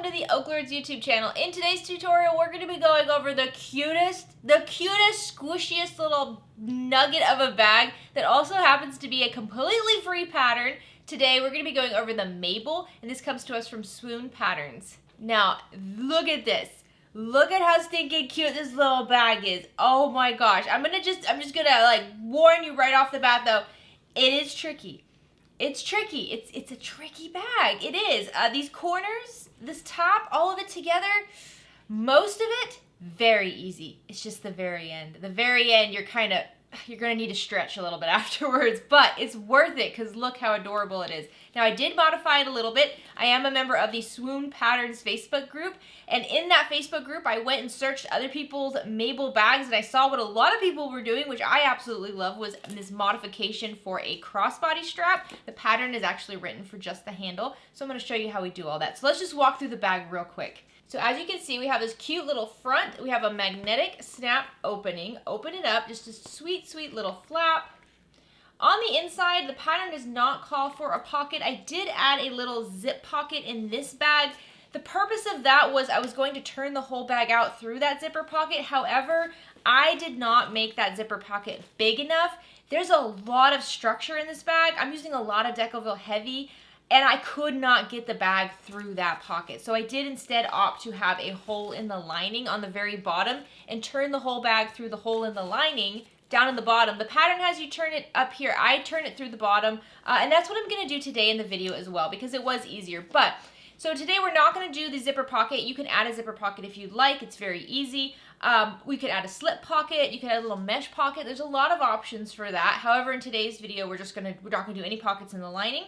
welcome to the OklaRoots YouTube channel. In today's tutorial, we're going to be going over the cutest, squishiest little nugget of a bag that also happens to be a completely free pattern. Today, we're going to be going over the Mabel, and this comes to us from Swoon Patterns. Now, look at this. Look at how stinking cute this little bag is. Oh my gosh. I'm just gonna like warn you right off the bat though, it is tricky. It's tricky. It's a tricky bag. It is. These corners, this top, all of it together, most of it, very easy. It's just the very end. The very end, you're gonna need to stretch a little bit afterwards, but it's worth it because look how adorable it is. Now I did modify it a little bit. I am a member of the Swoon Patterns Facebook group, and in that Facebook group, I went and searched other people's Mabel bags, and I saw what a lot of people were doing, which I absolutely love, was this modification for a crossbody strap. The pattern is actually written for just the handle, so I'm gonna show you how we do all that. So let's just walk through the bag real quick. So as you can see, we have this cute little front. We have a magnetic snap opening. Open it up, just a sweet, sweet little flap. On the inside, the pattern does not call for a pocket. I did add a little zip pocket in this bag. The purpose of that was I was going to turn the whole bag out through that zipper pocket. However, I did not make that zipper pocket big enough. There's a lot of structure in this bag. I'm using a lot of Decoville Heavy, and I could not get the bag through that pocket. So I did instead opt to have a hole in the lining on the very bottom and turn the whole bag through the hole in the lining down in the bottom. The pattern has you turn it up here. I turn it through the bottom, and that's what I'm gonna do today in the video as well because it was easier. But so today we're not gonna do the zipper pocket. You can add a zipper pocket if you'd like. It's very easy. We could add a slip pocket. You could add a little mesh pocket. There's a lot of options for that. However, in today's video, we're not gonna do any pockets in the lining.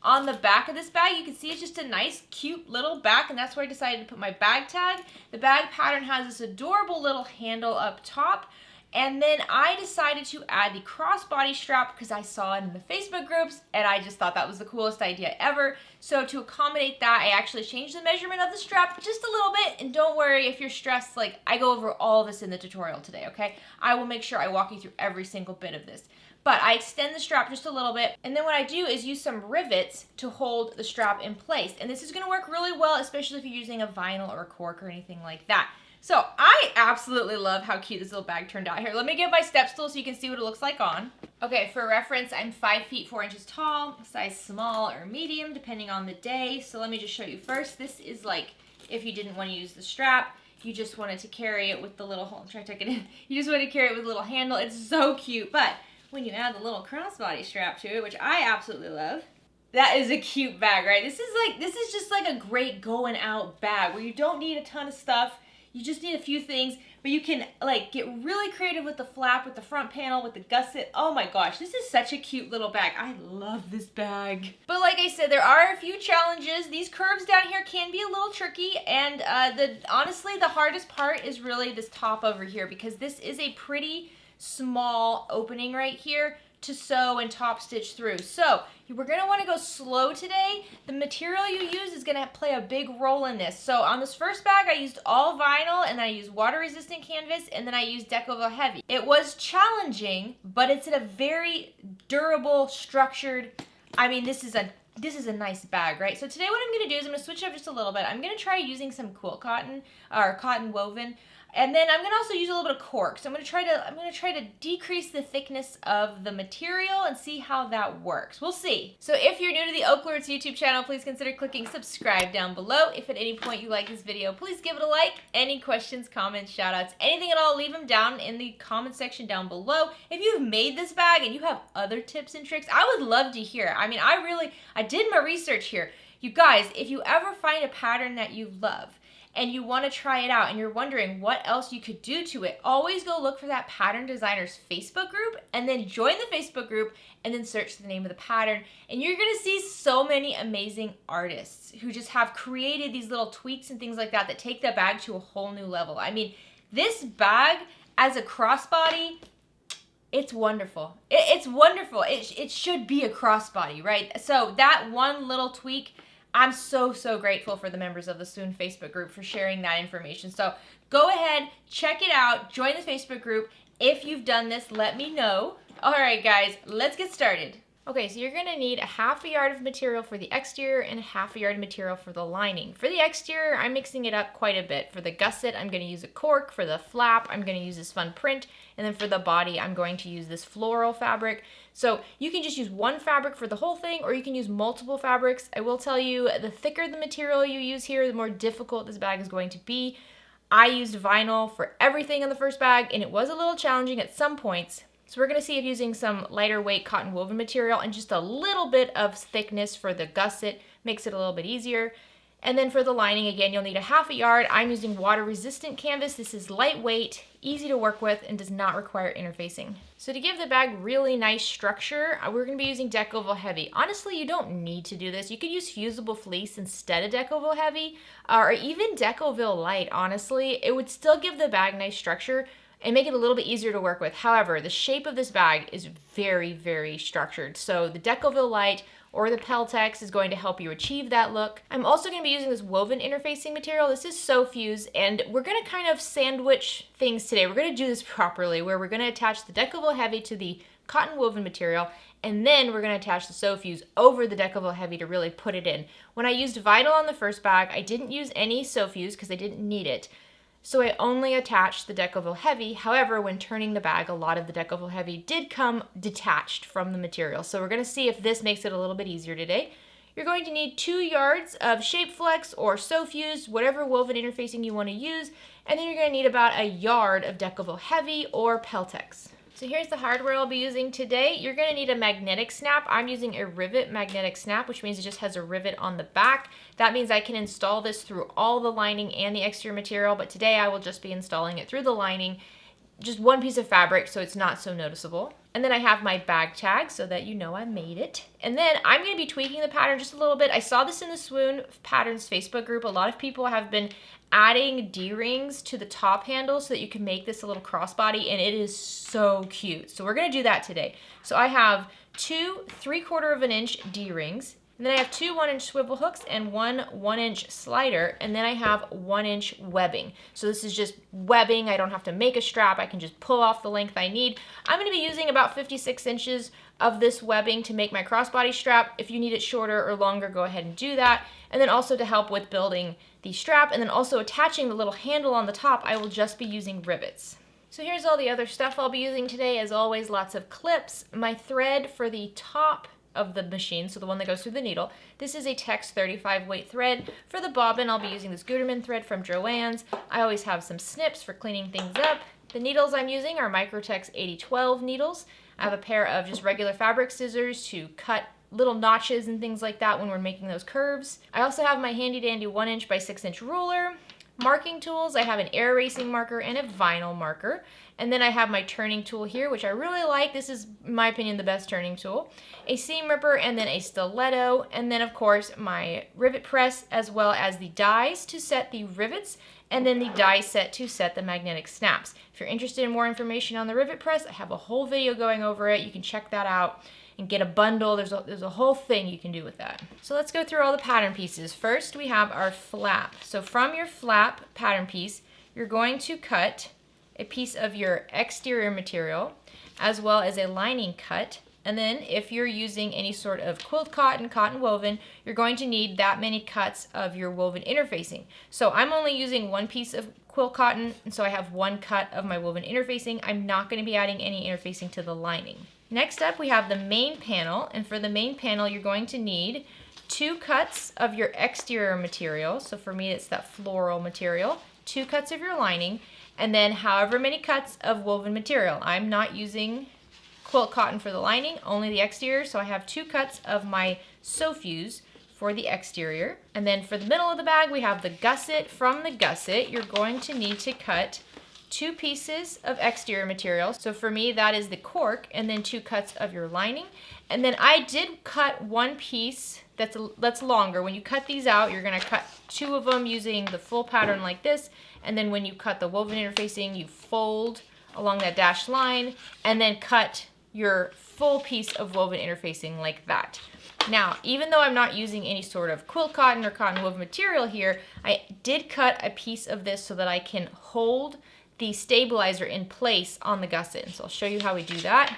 On the back of this bag, you can see it's just a nice, cute little back, and that's where I decided to put my bag tag. The bag pattern has this adorable little handle up top, and then I decided to add the crossbody strap because I saw it in the Facebook groups, and I just thought that was the coolest idea ever. So to accommodate that, I actually changed the measurement of the strap just a little bit, and don't worry if you're stressed, like I go over all this in the tutorial today, okay? I will make sure I walk you through every single bit of this. But I extend the strap just a little bit, and then what I do is use some rivets to hold the strap in place. And this is gonna work really well, especially if you're using a vinyl or a cork or anything like that. So I absolutely love how cute this little bag turned out here. Let me get my step stool so you can see what it looks like on. Okay, for reference, I'm 5 feet 4 inches tall, size small or medium, depending on the day. So let me just show you first. This is like if you didn't want to use the strap, you just wanted to carry it with the little hole. Try to tuck it in. You just wanted to carry it with a little handle. It's so cute, but when you add the little crossbody strap to it, which I absolutely love, that is a cute bag, right? This is just like a great going out bag where you don't need a ton of stuff. You just need a few things, but you can like get really creative with the flap, with the front panel, with the gusset. Oh my gosh, this is such a cute little bag. I love this bag. But like I said, there are a few challenges. These curves down here can be a little tricky, and honestly, the hardest part is really this top over here because this is a pretty small opening right here to sew and top stitch through. So we're gonna wanna go slow today. The material you use is gonna play a big role in this. So on this first bag, I used all vinyl, and then I used water resistant canvas, and then I used Decoville Heavy. It was challenging, but it's in a very durable, structured, I mean, this is a nice bag, right? So today what I'm gonna do is I'm gonna switch up just a little bit. I'm gonna try using some quilt cotton or cotton woven. And then I'm gonna also use a little bit of cork. So I'm gonna try to decrease the thickness of the material and see how that works. We'll see. So if you're new to the OklaRoots YouTube channel, please consider clicking subscribe down below. If at any point you like this video, please give it a like. Any questions, comments, shout outs, anything at all, leave them down in the comment section down below. If you've made this bag and you have other tips and tricks, I would love to hear. I mean, I did my research here. You guys, if you ever find a pattern that you love, and you want to try it out and you're wondering what else you could do to it, always go look for that pattern designers Facebook group and then join the Facebook group and then search the name of the pattern. And you're going to see so many amazing artists who just have created these little tweaks and things like that that take the bag to a whole new level. I mean, this bag as a crossbody, it's wonderful. It's wonderful. It should be a crossbody, right? So that one little tweak, I'm so grateful for the members of the Swoon Facebook group for sharing that information. So go ahead, check it out, join the Facebook group. If you've done this, let me know. All right, guys, let's get started. Okay, so you're gonna need a ½ yard of material for the exterior and a ½ yard of material for the lining. For the exterior, I'm mixing it up quite a bit. For the gusset, I'm gonna use a cork. For the flap, I'm gonna use this fun print. And then for the body, I'm going to use this floral fabric. So you can just use one fabric for the whole thing, or you can use multiple fabrics. I will tell you, the thicker the material you use here, the more difficult this bag is going to be. I used vinyl for everything in the first bag, and it was a little challenging at some points. So we're going to see if using some lighter weight cotton woven material and just a little bit of thickness for the gusset makes it a little bit easier. And then for the lining, again, you'll need a ½ yard. I'm using water resistant canvas. This is lightweight, easy to work with, and does not require interfacing. So to give the bag really nice structure, we're going to be using Decovil Heavy. Honestly, you don't need to do this. You could use fusible fleece instead of Decovil Heavy, or even Decovil Light, honestly. It would still give the bag nice structure and make it a little bit easier to work with. However, the shape of this bag is very, very structured. So the Decovil Light or the Peltex is going to help you achieve that look. I'm also going to be using this woven interfacing material. This is SoFuse, and we're going to kind of sandwich things today. We're going to do this properly, where we're going to attach the Decovil Heavy to the cotton woven material, and then we're going to attach the SoFuse over the Decovil Heavy to really put it in. When I used vinyl on the first bag, I didn't use any SoFuse because I didn't need it. So I only attached the Decovil Heavy. However, when turning the bag, a lot of the Decovil Heavy did come detached from the material. So we're going to see if this makes it a little bit easier today. You're going to need 2 yards of Shape Flex or SoFuse, whatever woven interfacing you want to use. And then you're going to need about a yard of Decovil Heavy or Peltex. So here's the hardware I'll be using today. You're going to need a magnetic snap. I'm using a rivet magnetic snap, which means it just has a rivet on the back. That means I can install this through all the lining and the exterior material, but today I will just be installing it through the lining, just one piece of fabric so it's not so noticeable. And then I have my bag tag so that you know I made it. And then I'm going to be tweaking the pattern just a little bit. I saw this in the Swoon Patterns Facebook group. A lot of people have been adding D-rings to the top handle so that you can make this a little crossbody, and it is so cute. So we're going to do that today. So I have 2 3/4 inch D-rings, and then I have 2 1-inch swivel hooks and 1 1-inch slider, and then I have 1-inch webbing. So this is just webbing. I don't have to make a strap. I can just pull off the length I need. I'm going to be using about 56 inches of this webbing to make my crossbody strap. If you need it shorter or longer, go ahead and do that. And then also to help with building the strap and then also attaching the little handle on the top, I will just be using rivets. So here's all the other stuff I'll be using today. As always, lots of clips. My thread for the top of the machine, so the one that goes through the needle. This is a Tex 35 weight thread. For the bobbin, I'll be using this Gutermann thread from Joann's. I always have some snips for cleaning things up. The needles I'm using are Microtex 8012 needles. I have a pair of just regular fabric scissors to cut little notches and things like that when we're making those curves. I also have my handy dandy 1-inch by 6-inch ruler. Marking tools, I have an air erasing marker and a vinyl marker. And then I have my turning tool here, which I really like. This is, in my opinion, the best turning tool. A seam ripper and then a stiletto. And then, of course, my rivet press, as well as the dies to set the rivets, and then the die set to set the magnetic snaps. If you're interested in more information on the rivet press, I have a whole video going over it. You can check that out and get a bundle. There's a whole thing you can do with that. So let's go through all the pattern pieces. First, we have our flap. So from your flap pattern piece, you're going to cut a piece of your exterior material as well as a lining cut. And then if you're using any sort of quilt cotton, cotton woven, you're going to need that many cuts of your woven interfacing. So I'm only using 1 piece of quilt cotton, and so I have 1 cut of my woven interfacing. I'm not going to be adding any interfacing to the lining. Next up, we have the main panel, and for the main panel, you're going to need 2 cuts of your exterior material. So for me, it's that floral material, 2 cuts of your lining, and then however many cuts of woven material. I'm not using quilt cotton for the lining, only the exterior, so I have 2 cuts of my SoFuse for the exterior. And then for the middle of the bag, we have the gusset. From the gusset, you're going to need to cut 2 pieces of exterior material. So for me, that is the cork, and then 2 cuts of your lining. And then I did cut 1 piece that's longer. When you cut these out, you're gonna cut 2 of them using the full pattern like this. And then when you cut the woven interfacing, you fold along that dashed line and then cut your full piece of woven interfacing like that. Now, even though I'm not using any sort of quilt cotton or cotton woven material here, I did cut a piece of this so that I can hold the stabilizer in place on the gusset. And so I'll show you how we do that.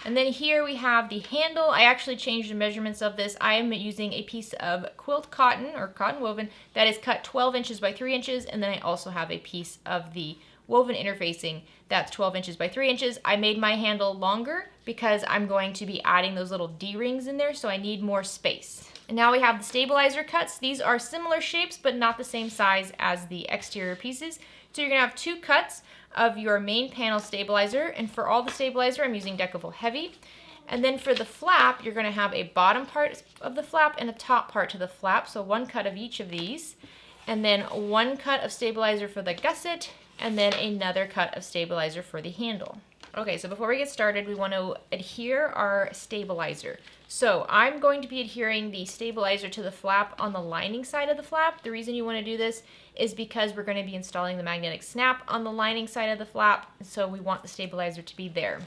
And then here we have the handle. I actually changed the measurements of this. I am using a piece of quilt cotton or cotton woven that is cut 12 inches by 3 inches. And then I also have a piece of the woven interfacing that's 12 inches by 3 inches. I made my handle longer because I'm going to be adding those little D-rings in there, so I need more space. And now we have the stabilizer cuts. These are similar shapes, but not the same size as the exterior pieces. So you're gonna have 2 cuts of your main panel stabilizer, and for all the stabilizer I'm using Decaville Heavy. And then for the flap, you're going to have a bottom part of the flap and a top part to the flap, so 1 cut of each of these, and then 1 cut of stabilizer for the gusset, and then another cut of stabilizer for the handle. Okay, so before we get started, we want to adhere our stabilizer. So I'm going to be adhering the stabilizer to the flap on the lining side of the flap. The reason you want to do this is because we're going to be installing the magnetic snap on the lining side of the flap, so we want the stabilizer to be there.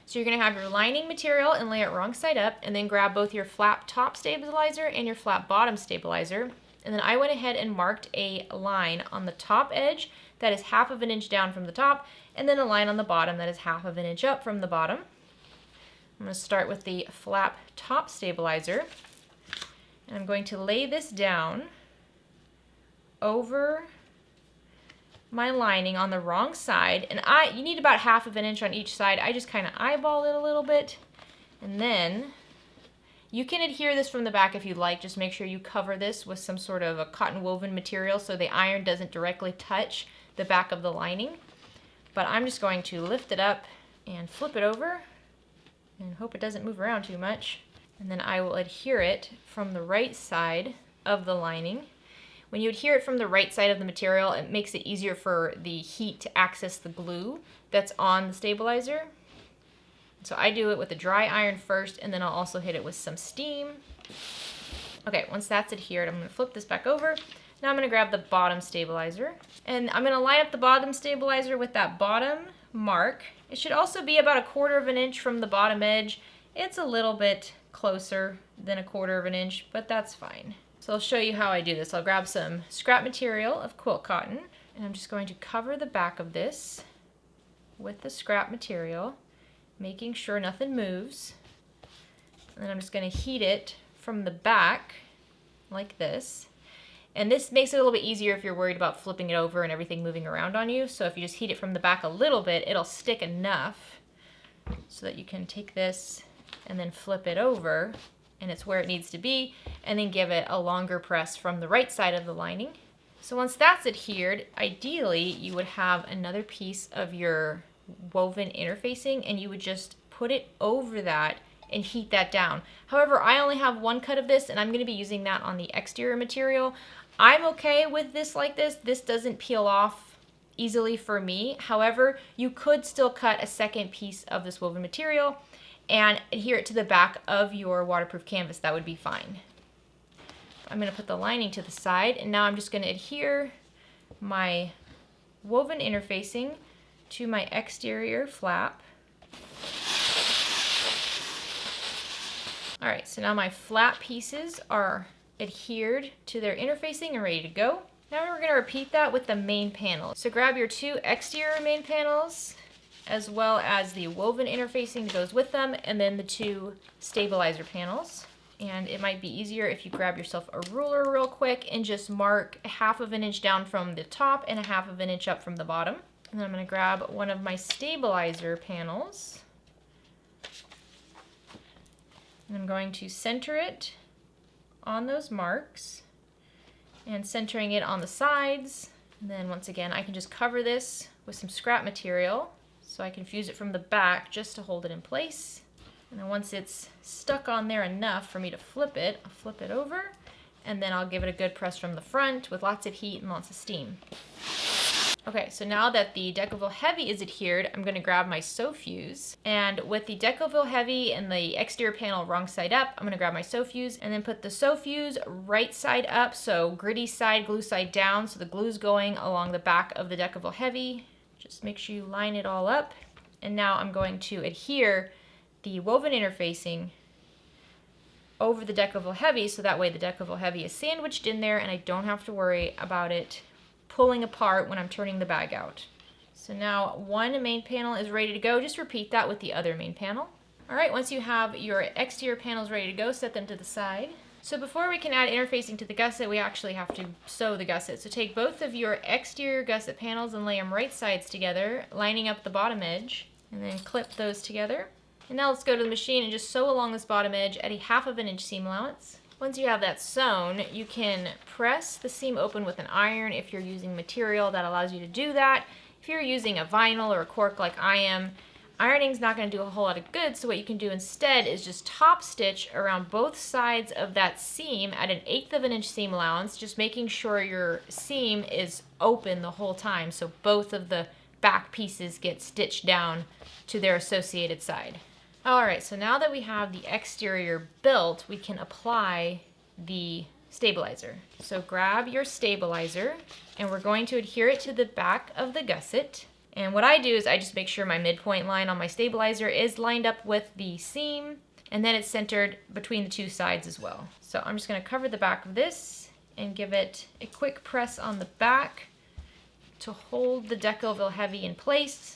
So you're going to have your lining material and lay it wrong side up, and then grab both your flap top stabilizer and your flap bottom stabilizer. And then I went ahead and marked a line on the top edge that is 1/2 inch down from the top, and then a line on the bottom that is 1/2 inch up from the bottom. I'm going to start with the flap top stabilizer, and I'm going to lay this down over my lining on the wrong side, and you need about 1/2 inch on each side. I just kind of eyeball it a little bit, and then you can adhere this from the back if you'd like. Just make sure you cover this with some sort of a cotton woven material so the iron doesn't directly touch the back of the lining. But I'm just going to lift it up and flip it over and hope it doesn't move around too much. And then I will adhere it from the right side of the lining. When you adhere it from the right side of the material, it makes it easier for the heat to access the glue that's on the stabilizer. So I do it with a dry iron first, and then I'll also hit it with some steam. Okay, once that's adhered, I'm going to flip this back over. Now I'm going to grab the bottom stabilizer, and I'm going to line up the bottom stabilizer with that bottom mark. It should also be about 1/4 inch from the bottom edge. It's a little bit closer than 1/4 inch, but that's fine. So I'll show you how I do this. I'll grab some scrap material of quilt cotton, and I'm just going to cover the back of this with the scrap material, making sure nothing moves. And then I'm just going to heat it from the back like this. And this makes it a little bit easier if you're worried about flipping it over and everything moving around on you. So if you just heat it from the back a little bit, it'll stick enough so that you can take this and then flip it over, and it's where it needs to be, and then give it a longer press from the right side of the lining. So once that's adhered, ideally you would have another piece of your woven interfacing, and you would just put it over that and heat that down. However, I only have 1 cut of this, and I'm going to be using that on the exterior material. I'm okay with this like this. This doesn't peel off easily for me. However, you could still cut a second piece of this woven material and adhere it to the back of your waterproof canvas. That would be fine. I'm going to put the lining to the side, and now I'm just going to adhere my woven interfacing to my exterior flap. Alright, so now my flap pieces are adhered to their interfacing and ready to go. Now we're going to repeat that with the main panel. So grab your 2 exterior main panels, as well as the woven interfacing that goes with them, and then the 2 stabilizer panels. And it might be easier if you grab yourself a ruler real quick and just mark 1/2 inch down from the top and 1/2 inch up from the bottom. And then I'm going to grab one of my stabilizer panels, and I'm going to center it on those marks and centering it on the sides. And then once again, I can just cover this with some scrap material so I can fuse it from the back just to hold it in place. And then once it's stuck on there enough for me to flip it, I'll flip it over, and then I'll give it a good press from the front with lots of heat and lots of steam. Okay, so now that the Decaville Heavy is adhered, I'm going to grab my sew fuse, and with the Decaville Heavy and the exterior panel wrong side up, I'm going to grab my sew fuse and then put the sew fuse right side up, so gritty side, glue side down, so the glue's going along the back of the Decaville Heavy. Just make sure you line it all up. And now I'm going to adhere the woven interfacing over the Decaville Heavy, so that way the Decaville Heavy is sandwiched in there and I don't have to worry about it pulling apart when I'm turning the bag out. So now one main panel is ready to go. Just repeat that with the other main panel. All right, once you have your exterior panels ready to go, set them to the side. So before we can add interfacing to the gusset, we actually have to sew the gusset. So take both of your exterior gusset panels and lay them right sides together, lining up the bottom edge, and then clip those together. And now let's go to the machine and just sew along this bottom edge at a 1/2 inch seam allowance. Once you have that sewn, you can press the seam open with an iron if you're using material that allows you to do that. If you're using a vinyl or a cork like I am, ironing's not going to do a whole lot of good, so what you can do instead is just top stitch around both sides of that seam at an 1/8 inch seam allowance, just making sure your seam is open the whole time so both of the back pieces get stitched down to their associated side. Alright, so now that we have the exterior built, we can apply the stabilizer. So grab your stabilizer and we're going to adhere it to the back of the gusset. And what I do is I just make sure my midpoint line on my stabilizer is lined up with the seam, and then it's centered between the two sides as well. So I'm just going to cover the back of this and give it a quick press on the back to hold the Decoville Heavy in place.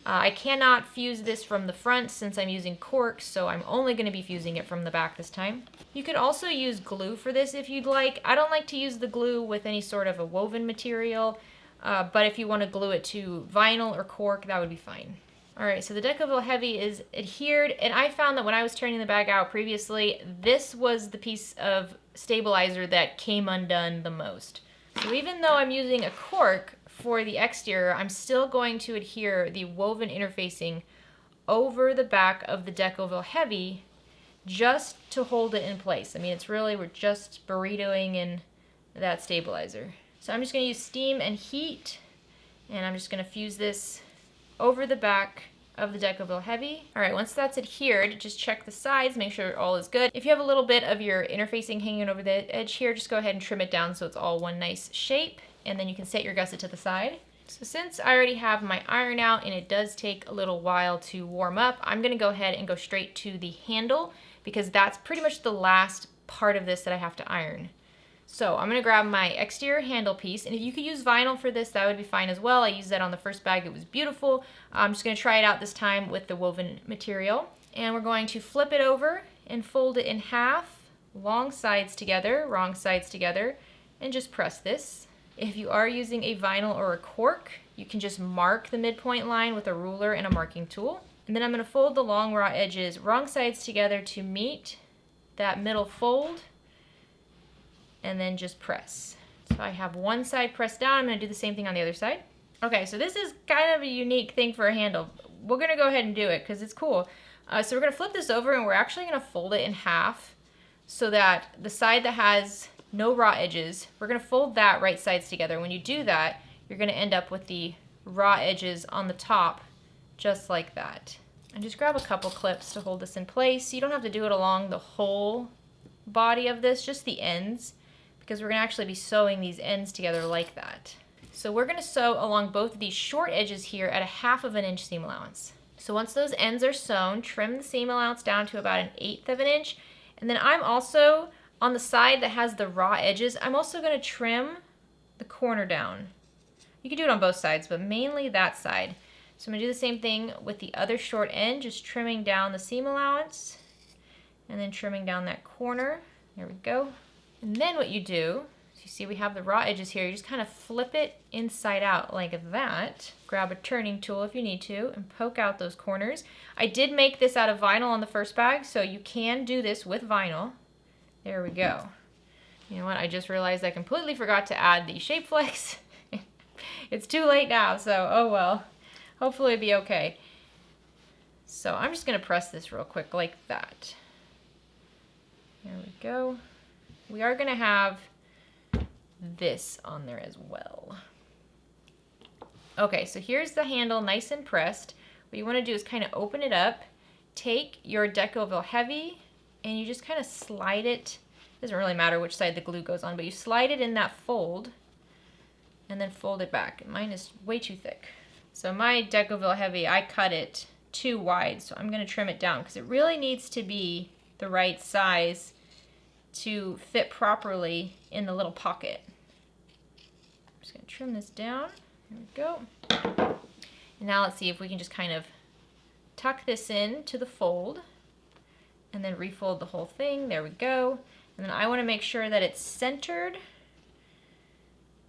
I cannot fuse this from the front since I'm using cork, so I'm only going to be fusing it from the back this time. You could also use glue for this if you'd like. I don't like to use the glue with any sort of a woven material. But if you want to glue it to vinyl or cork, that would be fine. Alright, so the Decoville Heavy is adhered, and I found that when I was turning the bag out previously, this was the piece of stabilizer that came undone the most. So even though I'm using a cork for the exterior, I'm still going to adhere the woven interfacing over the back of the Decoville Heavy just to hold it in place. I mean, it's really, we're just burritoing in that stabilizer. So I'm just going to use steam and heat, and I'm just going to fuse this over the back of the Decoville Heavy. All right, once that's adhered, just check the sides, make sure all is good. If you have a little bit of your interfacing hanging over the edge here, just go ahead and trim it down so it's all one nice shape, and then you can set your gusset to the side. So since I already have my iron out and it does take a little while to warm up, I'm going to go ahead and go straight to the handle because that's pretty much the last part of this that I have to iron. So I'm going to grab my exterior handle piece, and if you could use vinyl for this, that would be fine as well. I used that on the first bag. It was beautiful. I'm just going to try it out this time with the woven material. And we're going to flip it over and fold it in half, long sides together, wrong sides together, and just press this. If you are using a vinyl or a cork, you can just mark the midpoint line with a ruler and a marking tool. And then I'm going to fold the long raw edges, wrong sides together to meet that middle fold, and then just press. So I have one side pressed down. I'm going to do the same thing on the other side. Okay, so this is kind of a unique thing for a handle. We're going to go ahead and do it because it's cool. So we're going to flip this over and we're actually going to fold it in half so that the side that has no raw edges, we're going to fold that right sides together. When you do that, you're going to end up with the raw edges on the top just like that. And just grab a couple clips to hold this in place. You don't have to do it along the whole body of this, just the ends, because we're going to actually be sewing these ends together like that. So we're going to sew along both of these short edges here at a 1/2 inch seam allowance. So once those ends are sewn, trim the seam allowance down to about an 1/8 inch. And then I'm also, on the side that has the raw edges, I'm also going to trim the corner down. You can do it on both sides, but mainly that side. So I'm going to do the same thing with the other short end, just trimming down the seam allowance and then trimming down that corner. There we go. And then what you do, so you see we have the raw edges here, you just kind of flip it inside out like that. Grab a turning tool if you need to and poke out those corners. I did make this out of vinyl on the first bag, so you can do this with vinyl. There we go. You know what, I just realized I completely forgot to add the shape flex. It's too late now, so oh well. Hopefully it'll be okay. So I'm just going to press this real quick like that. There we go. We are going to have this on there as well. Okay, so here's the handle nice and pressed. What you want to do is kind of open it up, take your Decoville Heavy, and you just kind of slide it. Doesn't really matter which side the glue goes on, but you slide it in that fold and then fold it back. Mine is way too thick. So my Decoville Heavy, I cut it too wide, so I'm going to trim it down because it really needs to be the right size to fit properly in the little pocket. I'm just going to trim this down. There we go. And now let's see if we can just kind of tuck this in to the fold and then refold the whole thing. There we go. And then I want to make sure that it's centered,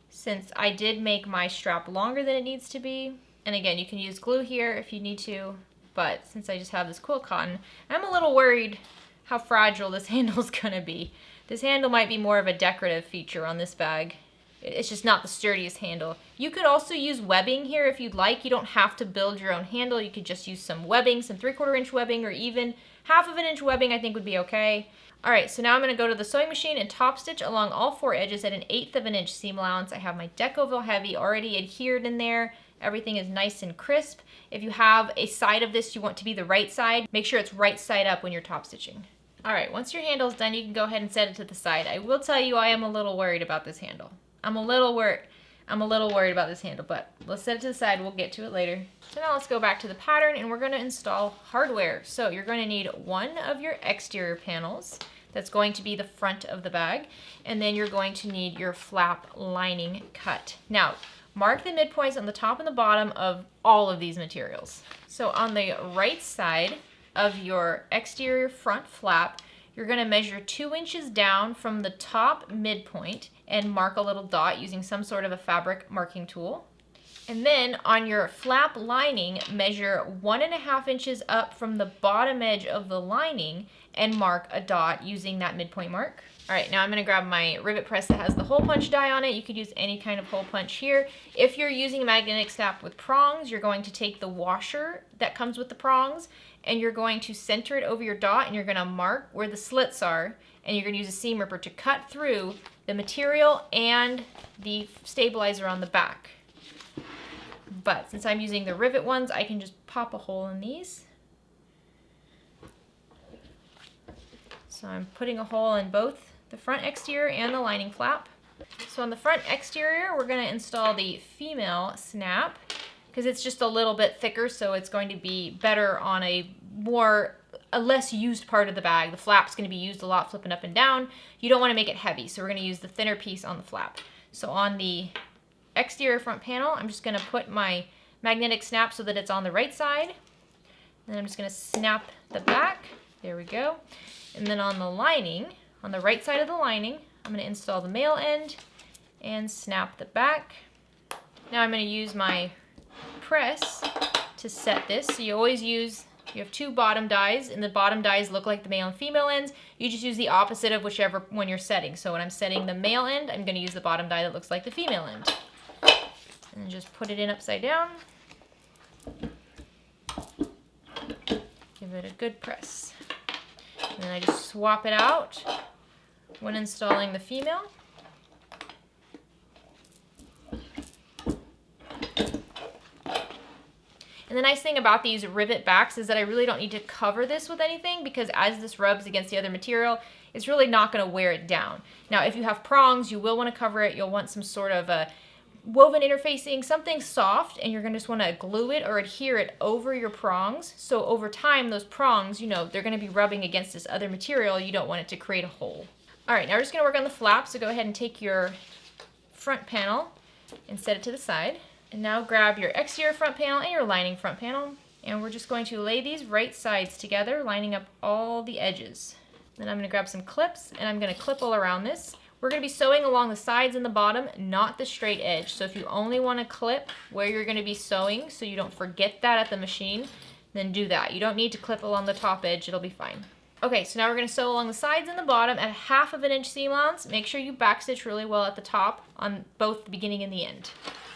since I did make my strap longer than it needs to be. And again, you can use glue here if you need to, but since I just have this quilt cotton, I'm a little worried how fragile this handle is gonna be. This handle might be more of a decorative feature on this bag. It's just not the sturdiest handle. You could also use webbing here if you'd like. You don't have to build your own handle. You could just use some webbing, some 3/4 inch webbing, or even 1/2 inch webbing I think would be okay. All right, so now I'm gonna go to the sewing machine and top stitch along all 4 edges at 1/8 inch seam allowance. I have my Decoville Heavy already adhered in there. Everything is nice and crisp. If you have a side of this you want to be the right side, make sure it's right side up when you're top stitching. All right, once your handle's done, you can go ahead and set it to the side. I will tell you I am a little worried about this handle. I'm a little worried about this handle, but let's set it to the side. We'll get to it later. So now let's go back to the pattern and we're gonna install hardware. So you're gonna need one of your exterior panels. That's going to be the front of the bag. And then you're going to need your flap lining cut. Now, mark the midpoints on the top and the bottom of all of these materials. So on the right side of your exterior front flap, you're gonna measure 2 inches down from the top midpoint and mark a little dot using some sort of a fabric marking tool. And then on your flap lining, measure 1.5 inches up from the bottom edge of the lining and mark a dot using that midpoint mark. All right, now I'm gonna grab my rivet press that has the hole punch die on it. You could use any kind of hole punch here. If you're using a magnetic snap with prongs, you're going to take the washer that comes with the prongs and you're going to center it over your dot and you're gonna mark where the slits are and you're gonna use a seam ripper to cut through the material and the stabilizer on the back. But since I'm using the rivet ones, I can just pop a hole in these. So I'm putting a hole in both the front exterior and the lining flap. So on the front exterior, we're gonna install the female snap because it's just a little bit thicker, so it's going to be better on a less used part of the bag. The flap's gonna be used a lot flipping up and down. You don't wanna make it heavy, so we're gonna use the thinner piece on the flap. So on the exterior front panel, I'm just gonna put my magnetic snap so that it's on the right side. Then I'm just gonna snap the back. There we go. And then on the lining, on the right side of the lining, I'm gonna install the male end and snap the back. Now I'm gonna use my press to set this. So you have 2 bottom dies, and the bottom dies look like the male and female ends. You just use the opposite of whichever one you're setting. So when I'm setting the male end, I'm gonna use the bottom die that looks like the female end. And just put it in upside down. Give it a good press. And then I just swap it out when installing the female. And the nice thing about these rivet backs is that I really don't need to cover this with anything because as this rubs against the other material, it's really not going to wear it down. Now, if you have prongs, you will want to cover it. You'll want some sort of a woven interfacing, something soft, and you're going to just want to glue it or adhere it over your prongs. So over time, those prongs, they're going to be rubbing against this other material. You don't want it to create a hole. All right, now we're just going to work on the flap. So go ahead and take your front panel and set it to the side. And now grab your exterior front panel and your lining front panel. And we're just going to lay these right sides together, lining up all the edges. Then I'm going to grab some clips and I'm going to clip all around this. We're going to be sewing along the sides and the bottom, not the straight edge. So if you only want to clip where you're going to be sewing so you don't forget that at the machine, then do that. You don't need to clip along the top edge, it'll be fine. Okay, so now we're going to sew along the sides and the bottom at 1/2 inch seam allowance. Make sure you backstitch really well at the top on both the beginning and the end.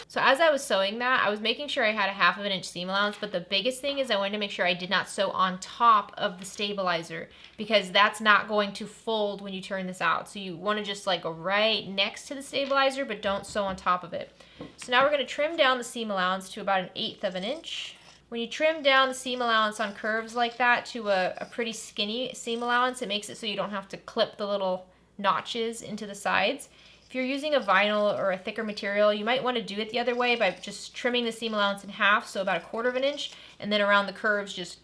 So as I was sewing that, I was making sure I had a 1/2 inch seam allowance, but the biggest thing is I wanted to make sure I did not sew on top of the stabilizer because that's not going to fold when you turn this out. So you want to just like go right next to the stabilizer, but don't sew on top of it. So now we're going to trim down the seam allowance to about 1/8 inch. When you trim down the seam allowance on curves like that to a pretty skinny seam allowance, it makes it so you don't have to clip the little notches into the sides. If you're using a vinyl or a thicker material, you might want to do it the other way by just trimming the seam allowance in half, so about 1/4 inch, and then around the curves just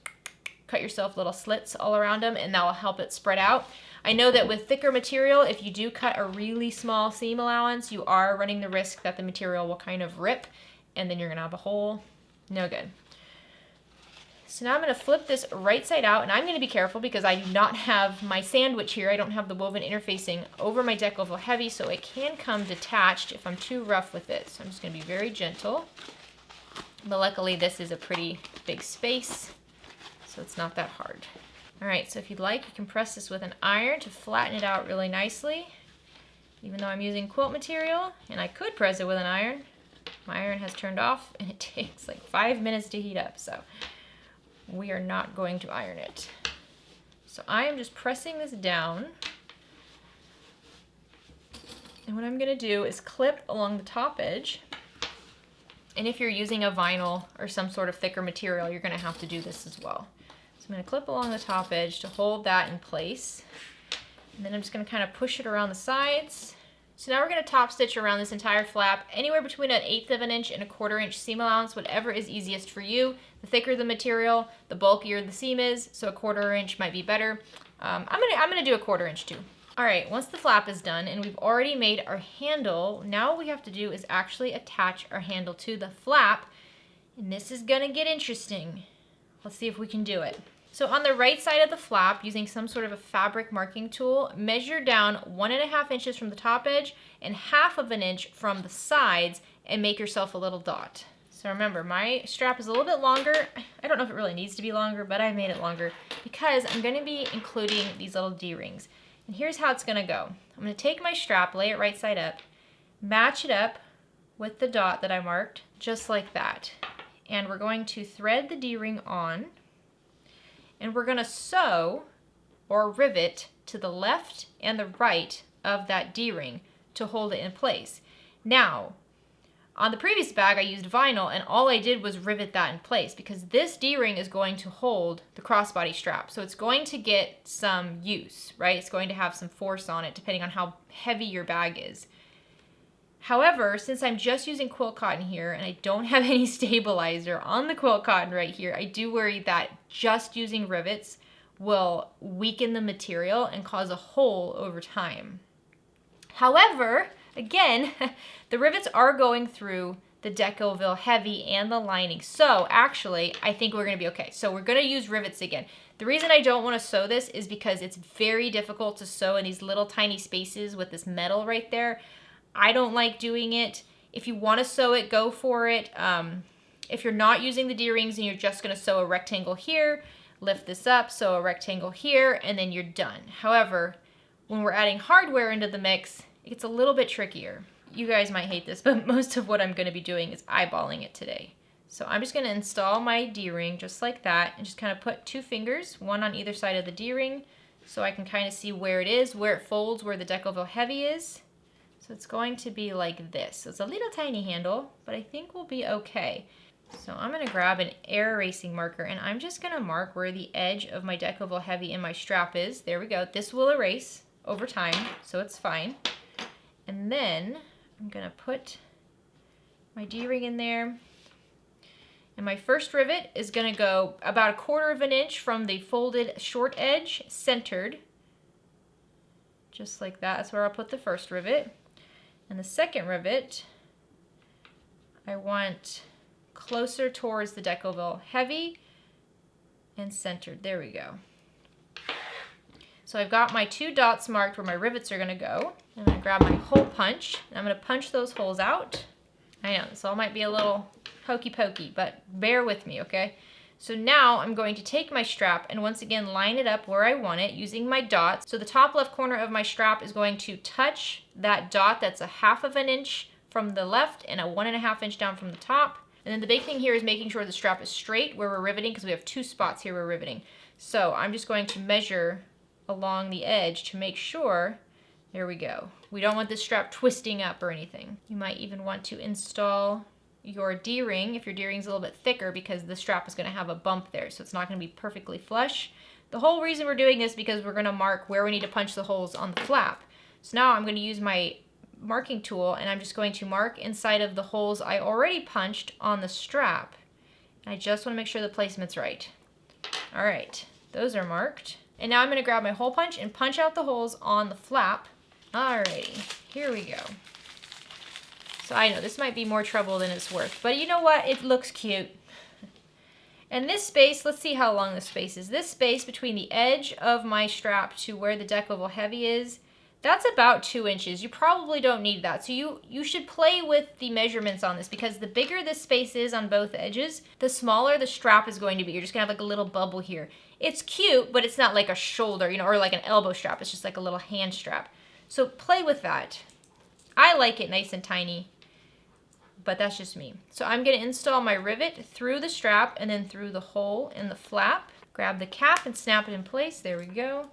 cut yourself little slits all around them, and that will help it spread out. I know that with thicker material, if you do cut a really small seam allowance, you are running the risk that the material will kind of rip, and then you're going to have a hole. No good. So now I'm going to flip this right side out, and I'm going to be careful because I do not have my sandwich here. I don't have the woven interfacing over my deck oval heavy, so it can come detached if I'm too rough with it. So I'm just going to be very gentle. But luckily this is a pretty big space, so it's not that hard. All right, so if you'd like, you can press this with an iron to flatten it out really nicely. Even though I'm using quilt material, and I could press it with an iron, my iron has turned off, and it takes like 5 minutes to heat up, so we are not going to iron it. So I am just pressing this down. And what I'm going to do is clip along the top edge. And if you're using a vinyl or some sort of thicker material, you're going to have to do this as well. So I'm going to clip along the top edge to hold that in place. And then I'm just going to kind of push it around the sides. So now we're going to top stitch around this entire flap, anywhere between 1/8 of an inch and 1/4 inch seam allowance, whatever is easiest for you. The thicker the material, the bulkier the seam is, so 1/4 inch might be better. I'm gonna do 1/4 inch too. All right, once the flap is done and we've already made our handle, now what we have to do is actually attach our handle to the flap, and this is gonna get interesting. Let's see if we can do it. So on the right side of the flap, using some sort of a fabric marking tool, measure down 1.5 inches from the top edge and 1/2 inch from the sides and make yourself a little dot. So remember, my strap is a little bit longer. I don't know if it really needs to be longer, but I made it longer because I'm gonna be including these little D-rings. And here's how it's gonna go. I'm gonna take my strap, lay it right side up, match it up with the dot that I marked, just like that. And we're going to thread the D-ring on, and we're gonna sew or rivet to the left and the right of that D-ring to hold it in place. Now, on the previous bag I used vinyl, and all I did was rivet that in place because this D-ring is going to hold the crossbody strap. So it's going to get some use, right? It's going to have some force on it depending on how heavy your bag is. However, since I'm just using quilt cotton here and I don't have any stabilizer on the quilt cotton right here, I do worry that just using rivets will weaken the material and cause a hole over time. However, again, the rivets are going through the Decoville heavy and the lining. So actually, I think we're gonna be okay. So we're gonna use rivets again. The reason I don't wanna sew this is because it's very difficult to sew in these little tiny spaces with this metal right there. I don't like doing it. If you wanna sew it, go for it. If you're not using the D-rings and you're just gonna sew a rectangle here, lift this up, sew a rectangle here, and then you're done. However, when we're adding hardware into the mix, it gets a little bit trickier. You guys might hate this, but most of what I'm gonna be doing is eyeballing it today. So I'm just gonna install my D-ring just like that and just kind of put 2 fingers, one on either side of the D-ring, so I can kind of see where it is, where it folds, where the Decoville heavy is. So it's going to be like this. So it's a little tiny handle, but I think we'll be okay. So I'm gonna grab an air erasing marker and I'm just gonna mark where the edge of my Decoville heavy and my strap is. There we go. This will erase over time, so it's fine. And then I'm gonna put my D-ring in there. And my first rivet is gonna go about 1/4 inch from the folded short edge, centered. Just like that, that's where I'll put the first rivet. And the second rivet, I want closer towards the Decoville heavy and centered. There we go. So I've got my 2 dots marked where my rivets are gonna go. I'm gonna grab my hole punch, and I'm gonna punch those holes out. I know, this all might be a little hokey pokey, but bear with me, okay? So now I'm going to take my strap and once again line it up where I want it using my dots. So the top left corner of my strap is going to touch that dot that's 1/2 inch from the left and 1.5 inch down from the top. And then the big thing here is making sure the strap is straight where we're riveting because we have 2 spots here we're riveting. So I'm just going to measure along the edge to make sure, there we go. We don't want this strap twisting up or anything. You might even want to install your D-ring if your D-ring's a little bit thicker because the strap is gonna have a bump there, so it's not gonna be perfectly flush. The whole reason we're doing this is because we're gonna mark where we need to punch the holes on the flap. So now I'm gonna use my marking tool and I'm just going to mark inside of the holes I already punched on the strap. I just wanna make sure the placement's right. All right, those are marked. And now I'm gonna grab my hole punch and punch out the holes on the flap. Alrighty, here we go. So I know this might be more trouble than it's worth, but you know what? It looks cute. And this space, let's see how long this space is. This space between the edge of my strap to where the deck oval heavy is, that's about 2 inches. You probably don't need that. So you should play with the measurements on this, because the bigger this space is on both edges, the smaller the strap is going to be. You're just gonna have like a little bubble here. It's cute, but it's not like a shoulder, you know, or like an elbow strap. It's just like a little hand strap. So play with that. I like it nice and tiny, but that's just me. So I'm gonna install my rivet through the strap and then through the hole in the flap. Grab the cap and snap it in place. There we go.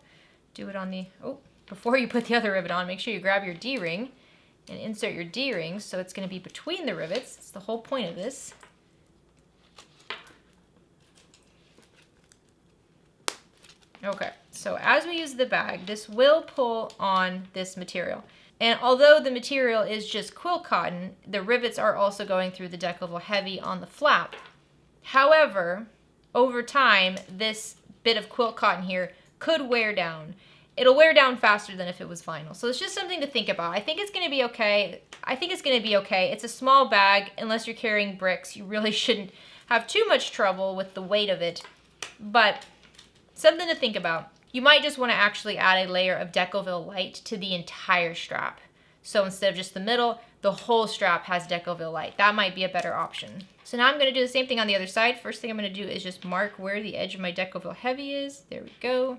Do it on the, oh, before you put the other rivet on, make sure you grab your D-ring and insert your D-ring so it's gonna be between the rivets. It's the whole point of this. Okay, so as we use the bag, this will pull on this material. And although the material is just quill cotton, the rivets are also going through the deck oval heavy on the flap. However, over time, this bit of quill cotton here could wear down. It'll wear down faster than if it was vinyl. So it's just something to think about. I think it's gonna be okay. It's a small bag. Unless you're carrying bricks, you really shouldn't have too much trouble with the weight of it. But something to think about. You might just want to actually add a layer of Decoville light to the entire strap. So instead of just the middle, the whole strap has Decoville light. That might be a better option. So now I'm going to do the same thing on the other side. First thing I'm going to do is just mark where the edge of my Decoville heavy is. There we go.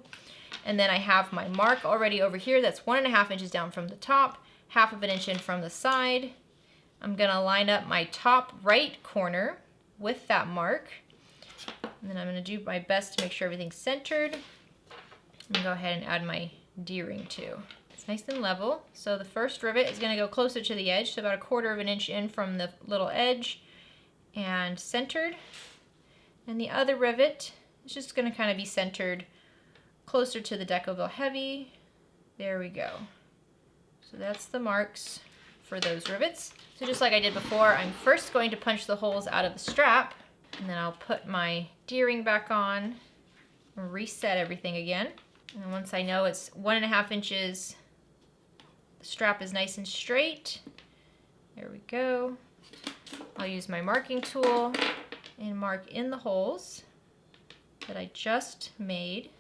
And then I have my mark already over here. That's 1.5 inches down from the top, 1/2 inch in from the side. I'm going to line up my top right corner with that mark. And then I'm going to do my best to make sure everything's centered. I'm going to go ahead and add my D-ring too. It's nice and level. So the first rivet is going to go closer to the edge, so about 1/4 inch in from the little edge and centered. And the other rivet is just going to kind of be centered closer to the Decoville heavy. There we go. So that's the marks for those rivets. So just like I did before, I'm first going to punch the holes out of the strap, and then I'll put my D-ring back on and reset everything again. And once I know it's 1.5 inches, the strap is nice and straight. There we go. I'll use my marking tool and mark in the holes that I just made,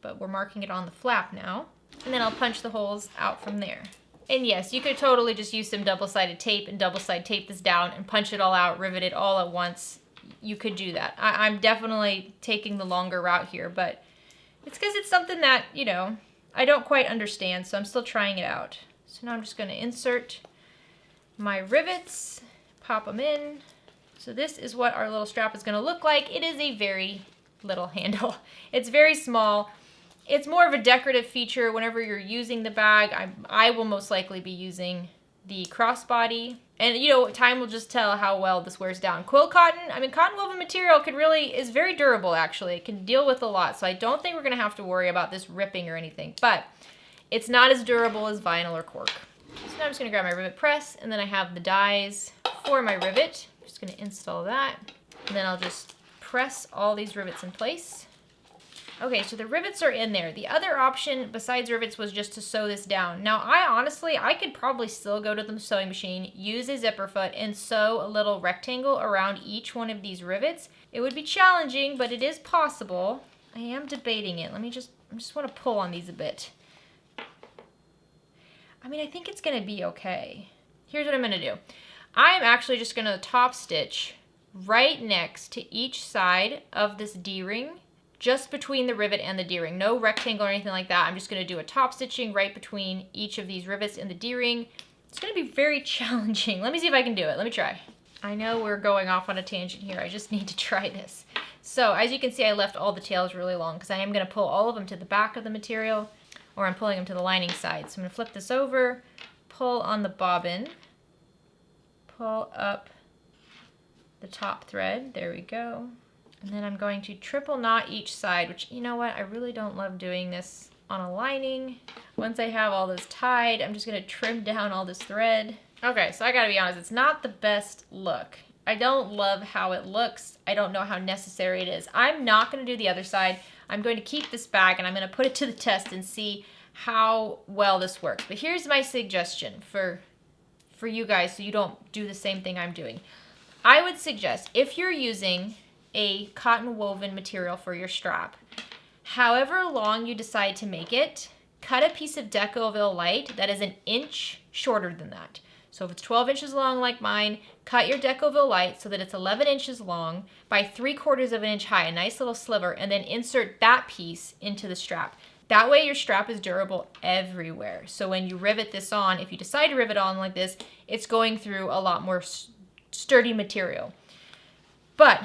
but we're marking it on the flap now. And then I'll punch the holes out from there. And yes, you could totally just use some double-sided tape and double-side tape this down and punch it all out, rivet it all at once. You could do that. I'm definitely taking the longer route here, but it's because it's something that, you know, I don't quite understand, so I'm still trying it out. So now I'm just going to insert my rivets, pop them in. So this is what our little strap is going to look like. It is a very little handle. It's very small. It's more of a decorative feature whenever you're using the bag. I will most likely be using the crossbody. And, you know, time will just tell how well this wears down. Quill cotton, I mean, cotton woven material is very durable, actually. It can deal with a lot, so I don't think we're going to have to worry about this ripping or anything. But it's not as durable as vinyl or cork. So now I'm just going to grab my rivet press, and then I have the dies for my rivet. I'm just going to install that, and then I'll just press all these rivets in place. Okay, so the rivets are in there. The other option besides rivets was just to sew this down. Now, I could probably still go to the sewing machine, use a zipper foot, and sew a little rectangle around each one of these rivets. It would be challenging, but it is possible. I am debating it. I just want to pull on these a bit. I mean, I think it's going to be okay. Here's what I'm going to do. I'm actually just going to top stitch right next to each side of this D-ring, just between the rivet and the D-ring. No rectangle or anything like that. I'm just going to do a top stitching right between each of these rivets and the D-ring. It's going to be very challenging. Let me see if I can do it. Let me try. I know we're going off on a tangent here. I just need to try this. So as you can see, I left all the tails really long because I am going to pull all of them to the back of the material, or I'm pulling them to the lining side. So I'm going to flip this over, pull on the bobbin, pull up the top thread. There we go. And then I'm going to triple knot each side, which, you know what, I really don't love doing this on a lining. Once I have all this tied, I'm just going to trim down all this thread. Okay, so I gotta be honest, it's not the best look. I don't love how it looks. I don't know how necessary it is. I'm not going to do the other side. I'm going to keep this bag and I'm going to put it to the test and see how well this works. But here's my suggestion for you guys so you don't do the same thing I'm doing. I would suggest, if you're using a cotton woven material for your strap. However long you decide to make it, cut a piece of Decoville Light that is an inch shorter than that. So if it's 12 inches long like mine, cut your Decoville Light so that it's 11 inches long by 3/4 of an inch high, a nice little sliver, and then insert that piece into the strap. That way your strap is durable everywhere. So when you rivet this on, if you decide to rivet on like this, it's going through a lot more sturdy material. But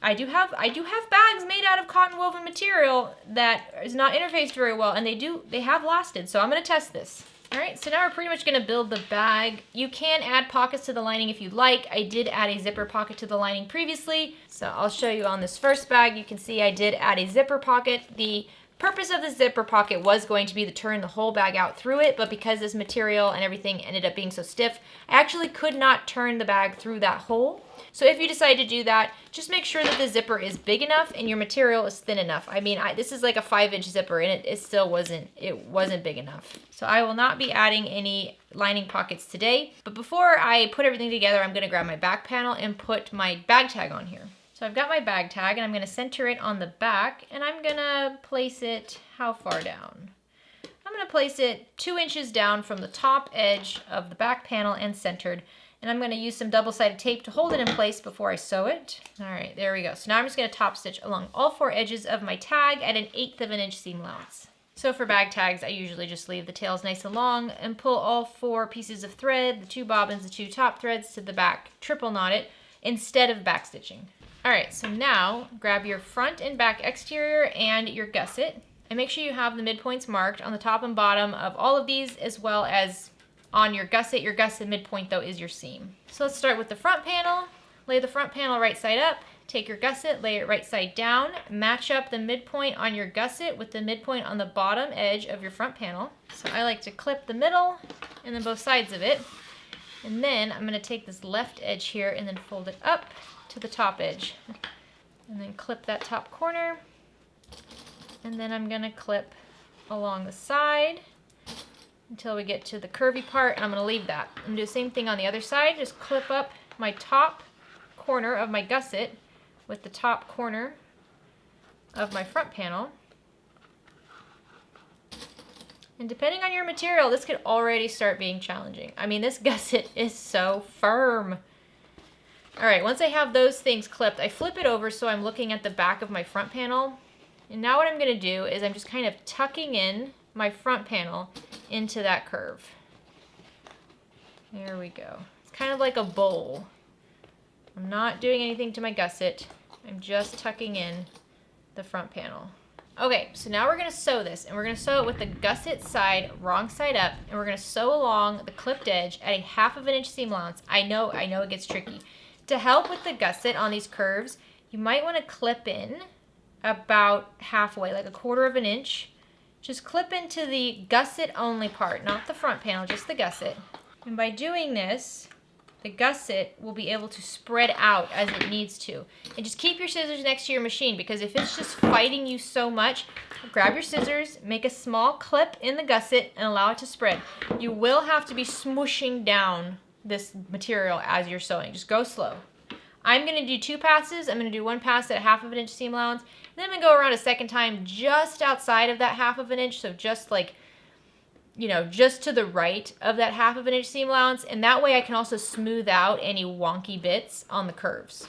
I do have bags made out of cotton woven material that is not interfaced very well, and they have lasted. So I'm going to test this. All right, so now we're pretty much going to build the bag. You can add pockets to the lining if you'd like. I did add a zipper pocket to the lining previously, so I'll show you on this first bag. You can see I did add a zipper pocket. The purpose of the zipper pocket was going to be to turn the whole bag out through it, but because this material and everything ended up being so stiff, I actually could not turn the bag through that hole. So if you decide to do that, just make sure that the zipper is big enough and your material is thin enough. I mean, this is like a 5-inch zipper, and it still wasn't big enough. So I will not be adding any lining pockets today, but before I put everything together, I'm gonna grab my back panel and put my bag tag on here. So I've got my bag tag, and I'm gonna center it on the back, and I'm gonna place it how far down? I'm gonna place it 2 inches down from the top edge of the back panel and centered. And I'm going to use some double-sided tape to hold it in place before I sew it. All right, there we go. So now I'm just going to top stitch along all 4 edges of my tag at 1/8 of an inch seam allowance. So for bag tags, I usually just leave the tails nice and long and pull all 4 pieces of thread, the 2 bobbins, the 2 top threads to the back, triple knot it instead of back stitching. All right, so now grab your front and back exterior and your gusset, and make sure you have the midpoints marked on the top and bottom of all of these, as well as on your gusset. Your gusset midpoint, though, is your seam. So let's start with the front panel. Lay the front panel right side up. Take your gusset, lay it right side down. Match up the midpoint on your gusset with the midpoint on the bottom edge of your front panel. So I like to clip the middle and then both sides of it. And then I'm going to take this left edge here and then fold it up to the top edge. And then clip that top corner. And then I'm going to clip along the side until we get to the curvy part, and I'm going to leave that. I'm going to do the same thing on the other side. Just clip up my top corner of my gusset with the top corner of my front panel. And depending on your material, this could already start being challenging. I mean, this gusset is so firm. All right, once I have those things clipped, I flip it over so I'm looking at the back of my front panel. And now what I'm going to do is I'm just kind of tucking in my front panel into that curve. There we go. It's kind of like a bowl. I'm not doing anything to my gusset. I'm just tucking in the front panel. Okay, so now we're going to sew this, and we're going to sew it with the gusset side wrong side up, and we're going to sew along the clipped edge at 1/2 of an inch seam allowance. I know it gets tricky. To help with the gusset on these curves, you might want to clip in about halfway, like 1/4 of an inch. Just clip into the gusset only part, not the front panel, just the gusset. And by doing this, the gusset will be able to spread out as it needs to. And just keep your scissors next to your machine, because if it's just fighting you so much, grab your scissors, make a small clip in the gusset, and allow it to spread. You will have to be smooshing down this material as you're sewing. Just go slow. I'm going to do 2 passes. I'm going to do 1 pass at 1/2 of an inch seam allowance. Then I'm going to go around a second time just outside of that 1/2 of an inch. So just like, just to the right of that 1/2 of an inch seam allowance. And that way I can also smooth out any wonky bits on the curves.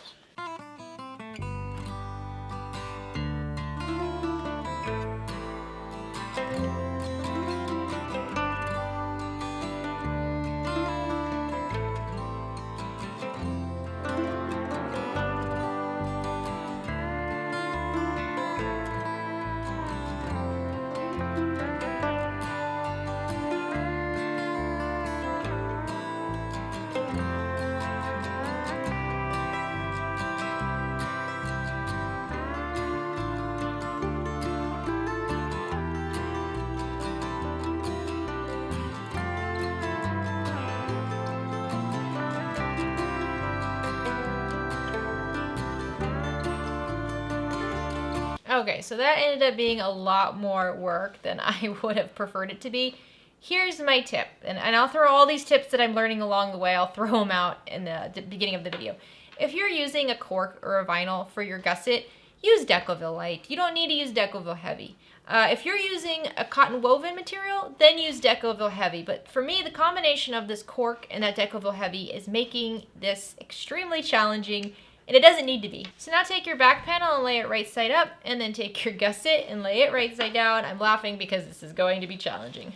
Okay, so that ended up being a lot more work than I would have preferred it to be. Here's my tip, and I'll throw all these tips that I'm learning along the way, I'll throw them out in the beginning of the video, If you're using a cork or a vinyl for your gusset, use Decovil Light. You don't need to use Decovil Heavy. If you're using a cotton woven material, then use Decovil Heavy. But for me, the combination of this cork and that Decovil Heavy is making this extremely challenging, and it doesn't need to be. So now take your back panel and lay it right side up, and then take your gusset and lay it right side down. I'm laughing because this is going to be challenging.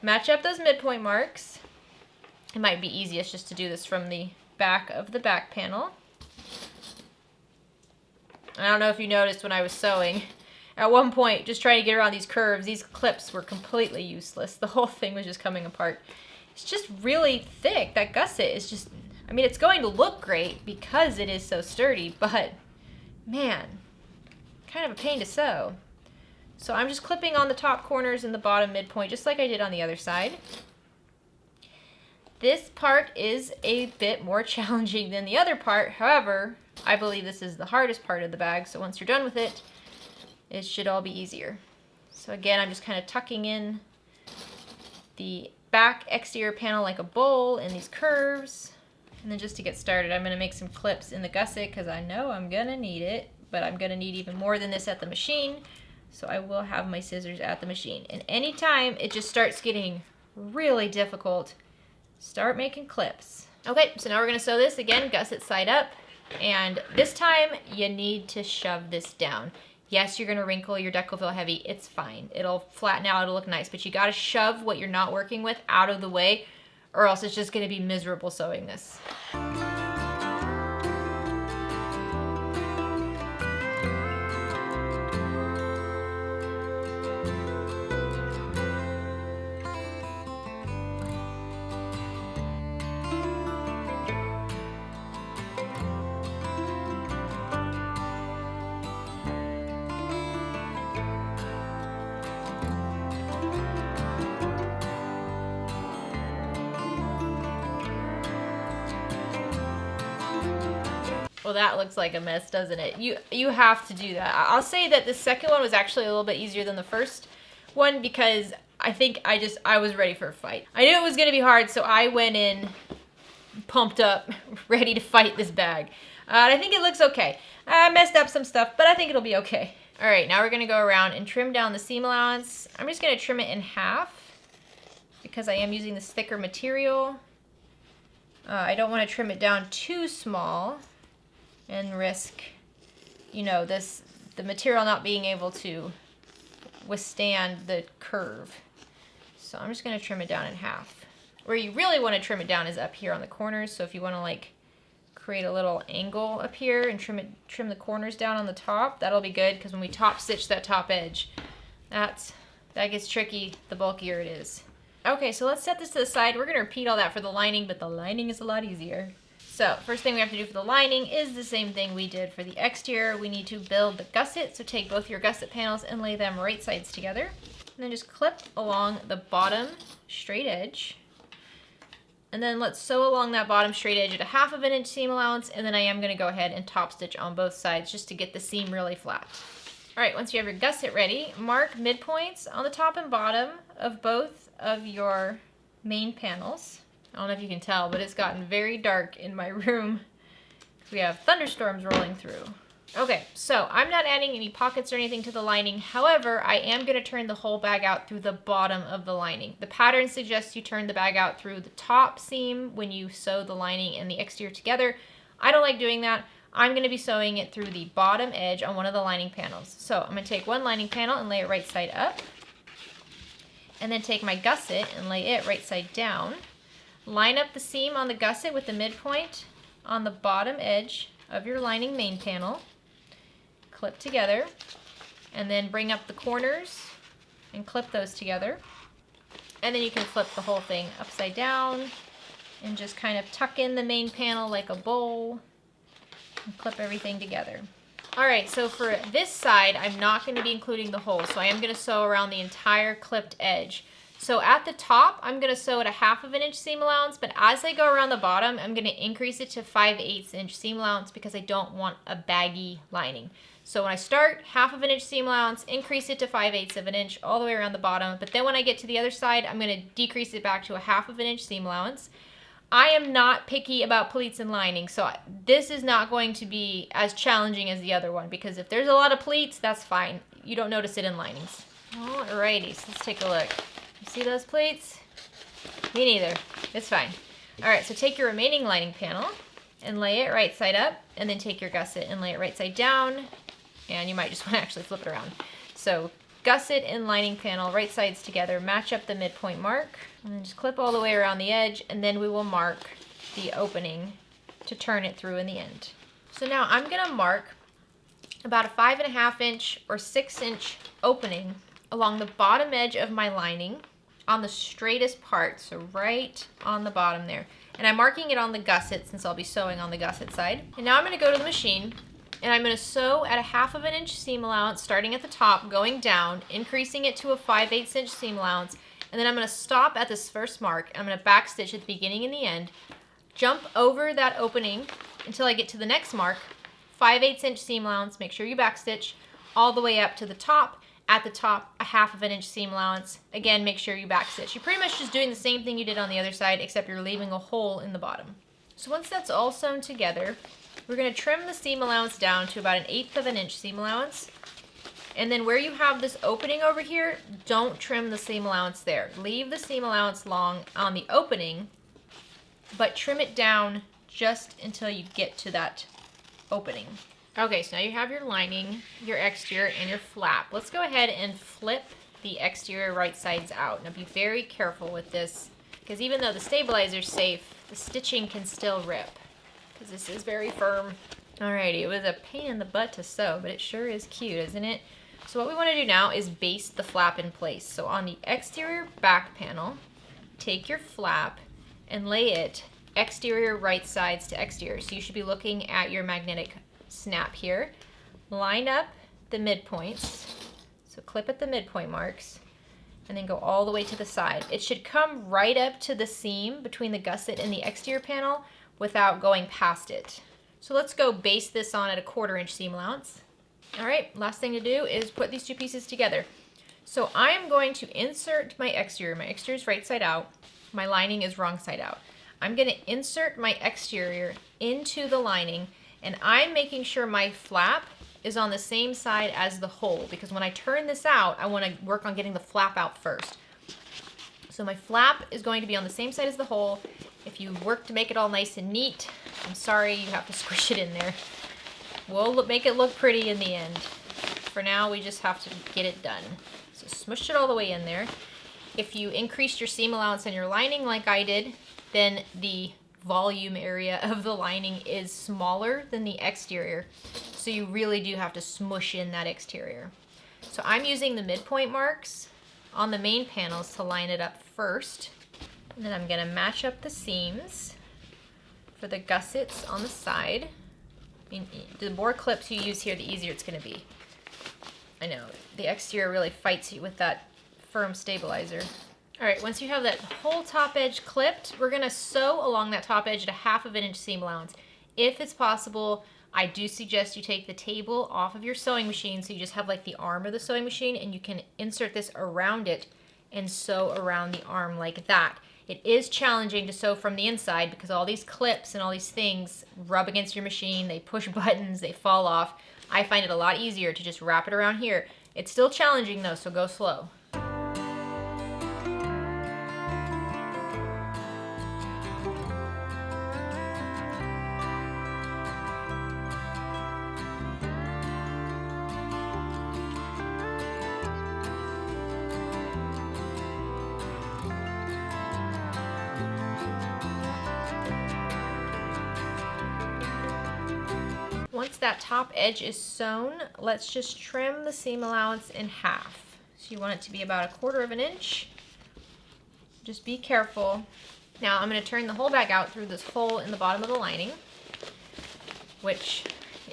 Match up those midpoint marks. It might be easiest just to do this from the back of the back panel. I don't know if you noticed when I was sewing, at one point, just trying to get around these curves, these clips were completely useless. The whole thing was just coming apart. It's just really thick. That gusset is just, I mean, it's going to look great because it is so sturdy, but man, kind of a pain to sew. So I'm just clipping on the top corners and the bottom midpoint, just like I did on the other side. This part is a bit more challenging than the other part. However, I believe this is the hardest part of the bag, so once you're done with it, it should all be easier. So again, I'm just kind of tucking in the back exterior panel like a bowl in these curves. And then just to get started, I'm going to make some clips in the gusset because I know I'm going to need it, but I'm going to need even more than this at the machine. So I will have my scissors at the machine. And anytime it just starts getting really difficult, start making clips. Okay, so now we're going to sew this again, gusset side up. And this time you need to shove this down. Yes, you're going to wrinkle your Decovil Heavy. It's fine. It'll flatten out. It'll look nice. But you got to shove what you're not working with out of the way, or else it's just going to be miserable sewing this. Well, that looks like a mess, doesn't it? You have to do that. I'll say that the second one was actually a little bit easier than the first one because I think I was ready for a fight. I knew it was going to be hard, so I went in pumped up, ready to fight this bag. And I think it looks okay. I messed up some stuff, but I think it'll be okay. All right, now we're going to go around and trim down the seam allowance. I'm just going to trim it in half because I am using this thicker material. I don't want to trim it down too small and risk, you know, the material not being able to withstand the curve. So I'm just going to trim it down in half. Where you really want to trim it down is up here on the corners. So if you want to like create a little angle up here and trim the corners down on the top, that'll be good because when we top stitch that top edge, that gets tricky the bulkier it is. Okay, so let's set this to the side. We're going to repeat all that for the lining, but the lining is a lot easier. So first thing we have to do for the lining is the same thing we did for the exterior. We need to build the gusset. So take both your gusset panels and lay them right sides together. And then just clip along the bottom straight edge. And then let's sew along that bottom straight edge at a 1/2 inch seam allowance. And then I am going to go ahead and top stitch on both sides just to get the seam really flat. All right, once you have your gusset ready, mark midpoints on the top and bottom of both of your main panels. I don't know if you can tell, but it's gotten very dark in my room. We have thunderstorms rolling through. Okay, so I'm not adding any pockets or anything to the lining. However, I am going to turn the whole bag out through the bottom of the lining. The pattern suggests you turn the bag out through the top seam when you sew the lining and the exterior together. I don't like doing that. I'm going to be sewing it through the bottom edge on one of the lining panels. So I'm going to take one lining panel and lay it right side up. And then take my gusset and lay it right side down. Line up the seam on the gusset with the midpoint on the bottom edge of your lining main panel. Clip together. And then bring up the corners and clip those together. And then you can flip the whole thing upside down and just kind of tuck in the main panel like a bowl and clip everything together. Alright, so for this side, I'm not going to be including the hole, so I am going to sew around the entire clipped edge. So at the top, I'm going to sew at a 1/2 inch seam allowance, but as I go around the bottom, I'm going to increase it to 5/8 inch seam allowance because I don't want a baggy lining. So when I start, 1/2 inch seam allowance, increase it to 5/8 of an inch all the way around the bottom, but then when I get to the other side, I'm going to decrease it back to a 1/2 inch seam allowance. I am not picky about pleats and lining, so this is not going to be as challenging as the other one, because if there's a lot of pleats, that's fine. You don't notice it in linings. Alrighty, so let's take a look. You see those pleats? Me neither. It's fine. Alright, so take your remaining lining panel and lay it right side up, and then take your gusset and lay it right side down, and you might just want to actually flip it around. So gusset and lining panel, right sides together, match up the midpoint mark, and then just clip all the way around the edge, and then we will mark the opening to turn it through in the end. So now I'm going to mark about a 5.5 inch or 6 inch opening along the bottom edge of my lining on the straightest part, so right on the bottom there. And I'm marking it on the gusset since I'll be sewing on the gusset side. And now I'm going to go to the machine, and I'm going to sew at a 1/2 inch seam allowance, starting at the top, going down, increasing it to a 5/8 inch seam allowance, and then I'm going to stop at this first mark. I'm going to backstitch at the beginning and the end, jump over that opening until I get to the next mark, 5/8 inch seam allowance, make sure you backstitch, all the way up to the top. At the top, a 1/2 inch seam allowance. Again, make sure you backstitch. You're pretty much just doing the same thing you did on the other side, except you're leaving a hole in the bottom. So once that's all sewn together, we're going to trim the seam allowance down to about 1/8 inch seam allowance. And then where you have this opening over here, don't trim the seam allowance there. Leave the seam allowance long on the opening, but trim it down just until you get to that opening. Okay, so now you have your lining, your exterior, and your flap. Let's go ahead and flip the exterior right sides out. Now be very careful with this, because even though the stabilizer's safe, the stitching can still rip, because this is very firm. Alrighty, it was a pain in the butt to sew, but it sure is cute, isn't it? So what we want to do now is baste the flap in place. So on the exterior back panel, take your flap and lay it exterior right sides to exterior. So you should be looking at your magnetic snap here. Line up the midpoints. So clip at the midpoint marks and then go all the way to the side. It should come right up to the seam between the gusset and the exterior panel without going past it. So let's go baste this on at a 1/4 inch seam allowance. All right, last thing to do is put these two pieces together. So I am going to insert my exterior. My exterior is right side out. My lining is wrong side out. I'm going to insert my exterior into the lining, and I'm making sure my flap is on the same side as the hole, because when I turn this out, I want to work on getting the flap out first. So my flap is going to be on the same side as the hole. If you work to make it all nice and neat, I'm sorry, you have to squish it in there. We'll make it look pretty in the end. For now, we just have to get it done. So smush it all the way in there. If you increased your seam allowance in your lining like I did, then the volume area of the lining is smaller than the exterior. So you really do have to smush in that exterior. So I'm using the midpoint marks on the main panels to line it up first. And then I'm going to match up the seams for the gussets on the side. I mean, the more clips you use here, the easier it's going to be. I know, the exterior really fights you with that firm stabilizer. All right, once you have that whole top edge clipped, we're going to sew along that top edge at a 1/2 inch seam allowance. If it's possible, I do suggest you take the table off of your sewing machine so you just have like the arm of the sewing machine, and you can insert this around it and sew around the arm like that. It is challenging to sew from the inside because all these clips and all these things rub against your machine, they push buttons, they fall off. I find it a lot easier to just wrap it around here. It's still challenging though, so go slow. Once that top edge is sewn, let's just trim the seam allowance in half. So you want it to be about a 1/4 inch. Just be careful. Now I'm going to turn the whole bag out through this hole in the bottom of the lining, which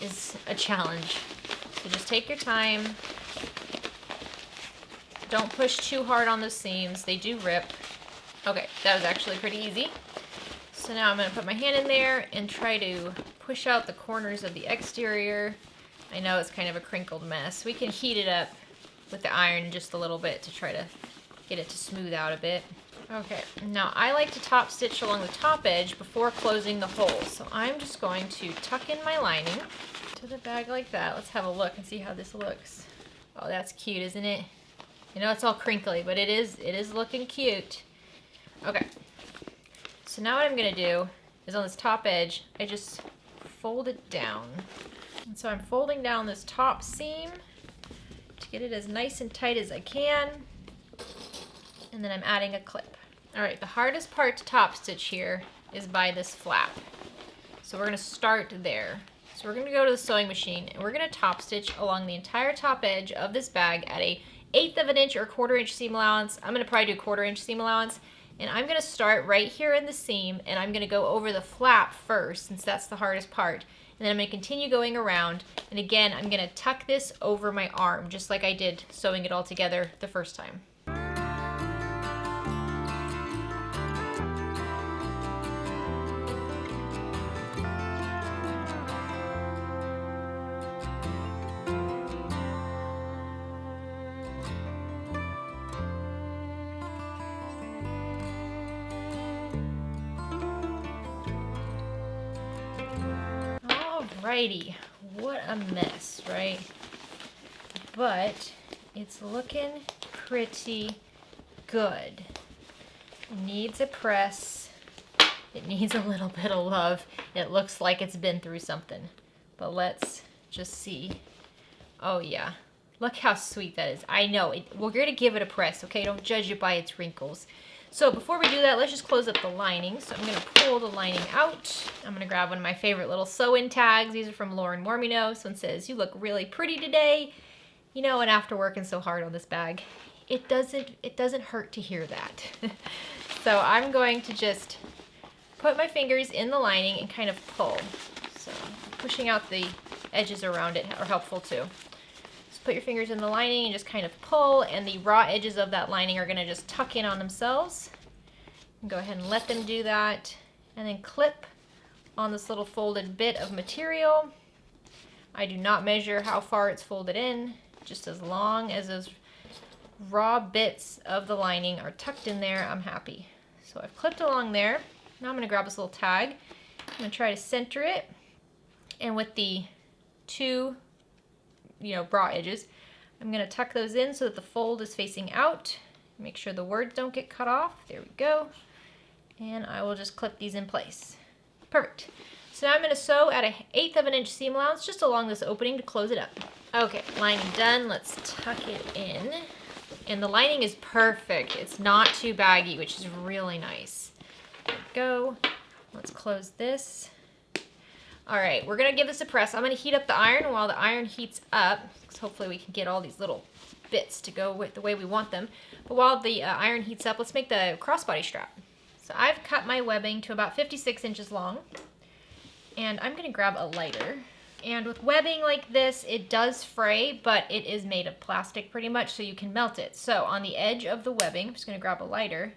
is a challenge. So just take your time. Don't push too hard on those seams. They do rip. Okay, that was actually pretty easy. So now I'm going to put my hand in there and try to push out the corners of the exterior. I know it's kind of a crinkled mess. We can heat it up with the iron just a little bit to try to get it to smooth out a bit. Okay, now I like to top stitch along the top edge before closing the hole. So I'm just going to tuck in my lining to the bag like that. Let's have a look and see how this looks. Oh, that's cute, isn't it? I know it's all crinkly, but it is looking cute. Okay, so now what I'm gonna do is on this top edge, I just fold it down. And so I'm folding down this top seam to get it as nice and tight as I can. And then I'm adding a clip. All right, the hardest part to top stitch here is by this flap. So we're gonna start there. So we're gonna go to the sewing machine and we're gonna top stitch along the entire top edge of this bag at a 1/8 of an inch or 1/4 inch seam allowance. I'm gonna probably do 1/4 inch seam allowance. And I'm gonna start right here in the seam and I'm gonna go over the flap first since that's the hardest part. And then I'm gonna continue going around. And again, I'm gonna tuck this over my arm just like I did sewing it all together the first time. Alrighty, what a mess, right? But it's looking pretty good. It needs a press. It needs a little bit of love. It looks like it's been through something. But let's just see. Oh yeah, look how sweet that is. I know, we're gonna give it a press, okay? Don't judge it by its wrinkles. So before we do that, let's just close up the lining. So I'm gonna pull the lining out. I'm gonna grab one of my favorite little sew-in tags. These are from Lauren Mormino. This one says, "You look really pretty today." You know, and after working so hard on this bag, it doesn't hurt to hear that. So I'm going to just put my fingers in the lining and kind of pull. So pushing out the edges around it are helpful too. Put your fingers in the lining and just kind of pull, and the raw edges of that lining are going to just tuck in on themselves. Go ahead and let them do that, and then clip on this little folded bit of material. I do not measure how far it's folded in, just as long as those raw bits of the lining are tucked in there, I'm happy. So I've clipped along there. Now I'm going to grab this little tag. I'm going to try to center it, and with the two raw edges, I'm going to tuck those in so that the fold is facing out. Make sure the words don't get cut off. There we go. And I will just clip these in place. Perfect. So now I'm going to sew at a 1/8 of an inch seam allowance just along this opening to close it up. Okay, lining done. Let's tuck it in. And the lining is perfect. It's not too baggy, which is really nice. There we go. Let's close this. All right, we're gonna give this a press. I'm gonna heat up the iron. While the iron heats up, because hopefully we can get all these little bits to go with the way we want them. But while the iron heats up, let's make the crossbody strap. So I've cut my webbing to about 56 inches long, and I'm gonna grab a lighter. And with webbing like this, it does fray, but it is made of plastic pretty much, so you can melt it. So on the edge of the webbing, I'm just gonna grab a lighter,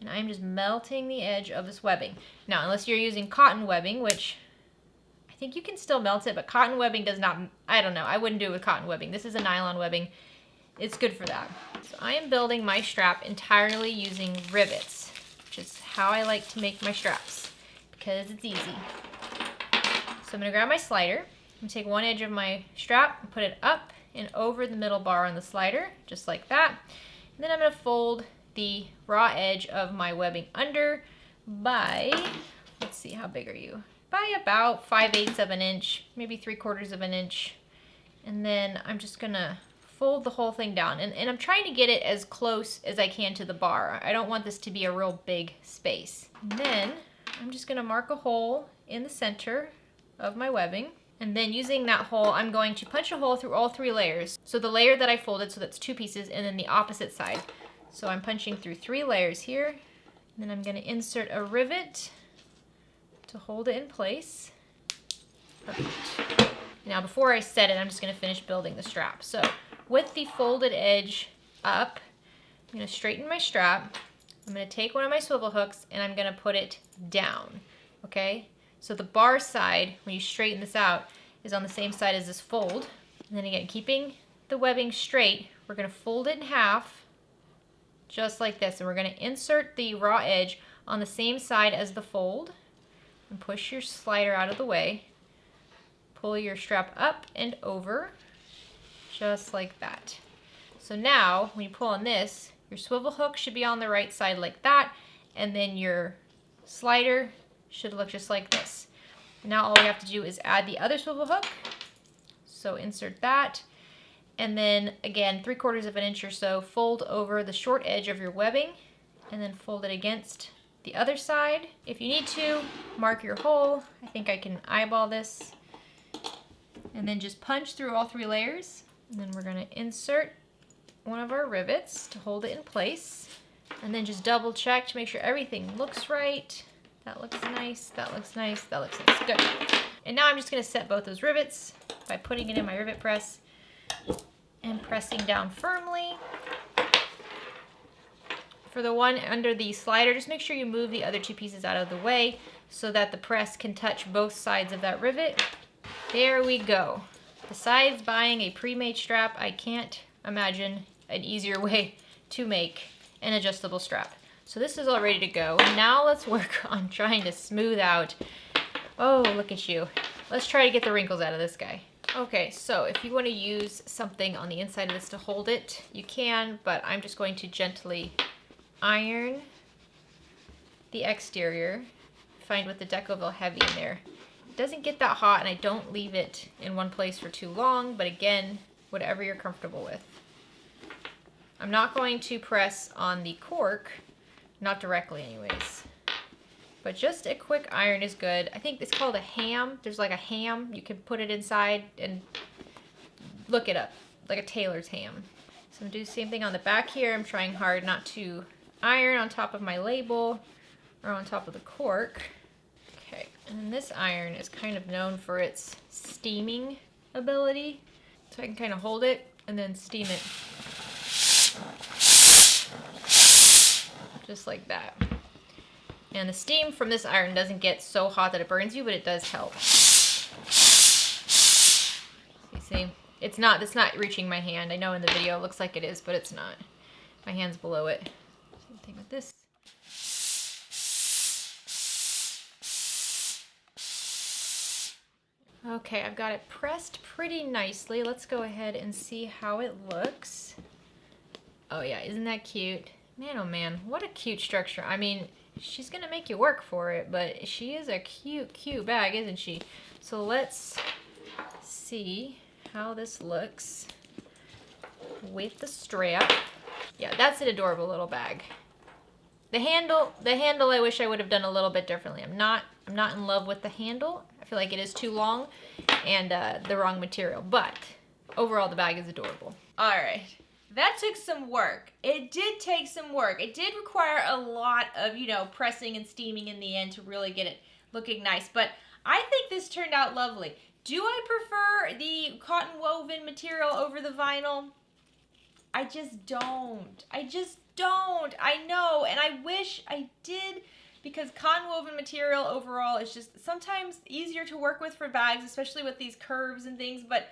and I'm just melting the edge of this webbing. Now, unless you're using cotton webbing, which I think you can still melt it, but cotton webbing does not, I don't know, I wouldn't do it with cotton webbing. This is a nylon webbing. It's good for that. So I am building my strap entirely using rivets, which is how I like to make my straps, because it's easy. So I'm gonna grab my slider. I'm gonna take one edge of my strap and put it up and over the middle bar on the slider, just like that. And then I'm gonna fold the raw edge of my webbing under by, let's see, how big are you? By about 5/8 of an inch, maybe 3/4 of an inch. And then I'm just gonna fold the whole thing down. And I'm trying to get it as close as I can to the bar. I don't want this to be a real big space. And then I'm just gonna mark a hole in the center of my webbing. And then using that hole, I'm going to punch a hole through all 3 layers. So the layer that I folded, so that's 2 pieces, and then the opposite side. So I'm punching through 3 layers here. And then I'm gonna insert a rivet to hold it in place. Perfect. Now before I set it, I'm just gonna finish building the strap. So with the folded edge up, I'm gonna straighten my strap. I'm gonna take one of my swivel hooks and I'm gonna put it down, okay? So the bar side, when you straighten this out, is on the same side as this fold. And then again, keeping the webbing straight, we're gonna fold it in half, just like this. And we're going to insert the raw edge on the same side as the fold and push your slider out of the way. Pull your strap up and over, just like that. So now, when you pull on this, your swivel hook should be on the right side like that, and then your slider should look just like this. Now all we have to do is add the other swivel hook. So insert that, and then again, 3/4 of an inch or so, fold over the short edge of your webbing, and then fold it against the other side. If you need to, mark your hole. I think I can eyeball this. And then just punch through all 3 layers. And then we're gonna insert one of our rivets to hold it in place. And then just double check to make sure everything looks right. That looks nice, that looks nice, that looks nice, good. And now I'm just gonna set both those rivets by putting it in my rivet press and pressing down firmly. For the one under the slider, just make sure you move the other 2 pieces out of the way so that the press can touch both sides of that rivet. There we go. Besides buying a pre-made strap, I can't imagine an easier way to make an adjustable strap. So this is all ready to go. Now let's work on trying to smooth out. Oh, look at you. Let's try to get the wrinkles out of this guy. Okay, so if you want to use something on the inside of this to hold it, you can, but I'm just going to gently iron the exterior. Find with the Decovil heavy in there. It doesn't get that hot, and I don't leave it in one place for too long, but again, whatever you're comfortable with. I'm not going to press on the cork, not directly anyways, but just a quick iron is good. I think it's called a ham. There's like a ham. You can put it inside and look it up, like a tailor's ham. So I'm gonna do the same thing on the back here. I'm trying hard not to iron on top of my label or on top of the cork. Okay, and this iron is kind of known for its steaming ability. So I can kind of hold it and then steam it. Just like that. And the steam from this iron doesn't get so hot that it burns you, but it does help. You see? It's not reaching my hand. I know in the video it looks like it is, but it's not. My hand's below it. Same thing with this. Okay, I've got it pressed pretty nicely. Let's go ahead and see how it looks. Oh yeah, isn't that cute? Man, oh man, what a cute structure. I mean, she's gonna make you work for it, but she is a cute, cute bag, isn't she? So let's see how this looks with the strap. Yeah, that's an adorable little bag. The handle I wish I would have done a little bit differently. I'm not in love with the handle. I feel like it is too long and the wrong material, but overall the bag is adorable. All right. That took some work. It did take some work. It did require a lot of, pressing and steaming in the end to really get it looking nice. But I think this turned out lovely. Do I prefer the cotton woven material over the vinyl? I just don't. I know, and I wish I did, because cotton woven material overall is just sometimes easier to work with for bags, especially with these curves and things, but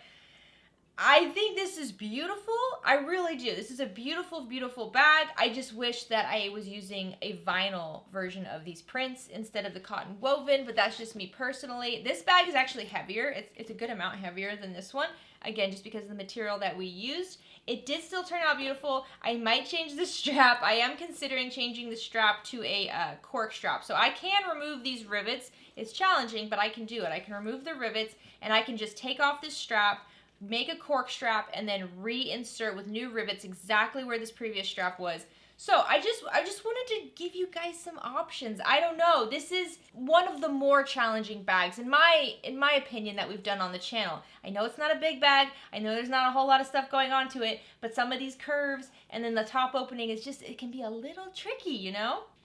I think this is beautiful. I really do. This is a beautiful, beautiful bag. I just wish that I was using a vinyl version of these prints instead of the cotton woven, but that's just me personally. This bag is actually heavier. It's a good amount heavier than this one. Again, just because of the material that we used. It did still turn out beautiful. I might change the strap. I am considering changing the strap to a cork strap. So I can remove these rivets. It's challenging, but I can do it. I can remove the rivets, and I can just take off this strap, make a cork strap, and then reinsert with new rivets exactly where this previous strap was. So I just wanted to give you guys some options. I don't know. This is one of the more challenging bags in my opinion that we've done on the channel. I know it's not a big bag. I know there's not a whole lot of stuff going on to it, but some of these curves and then the top opening is just, it can be a little tricky,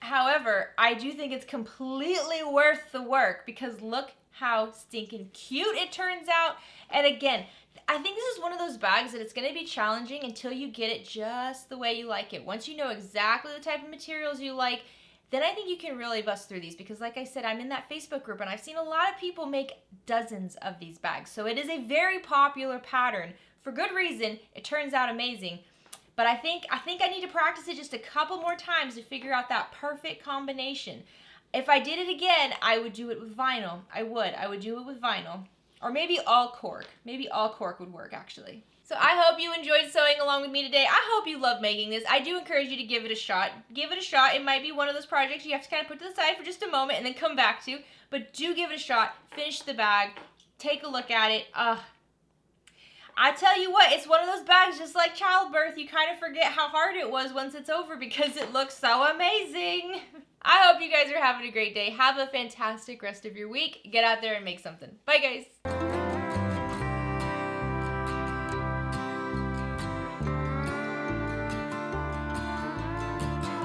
However, I do think it's completely worth the work because look how stinking cute it turns out. And again, I think this is one of those bags that it's going to be challenging until you get it just the way you like it. Once you know exactly the type of materials you like, then I think you can really bust through these because like I said, I'm in that Facebook group and I've seen a lot of people make dozens of these bags. So it is a very popular pattern. For good reason, it turns out amazing. But I think I need to practice it just a couple more times to figure out that perfect combination. If I did it again, I would do it with vinyl. I would do it with vinyl. Or maybe all cork. Maybe all cork would work, actually. So I hope you enjoyed sewing along with me today. I hope you love making this. I do encourage you to give it a shot. Give it a shot. It might be one of those projects you have to kind of put to the side for just a moment and then come back to. But do give it a shot. Finish the bag. Take a look at it. I tell you what, it's one of those bags just like childbirth. You kind of forget how hard it was once it's over because it looks so amazing. I hope you guys are having a great day. Have a fantastic rest of your week. Get out there and make something. Bye, guys.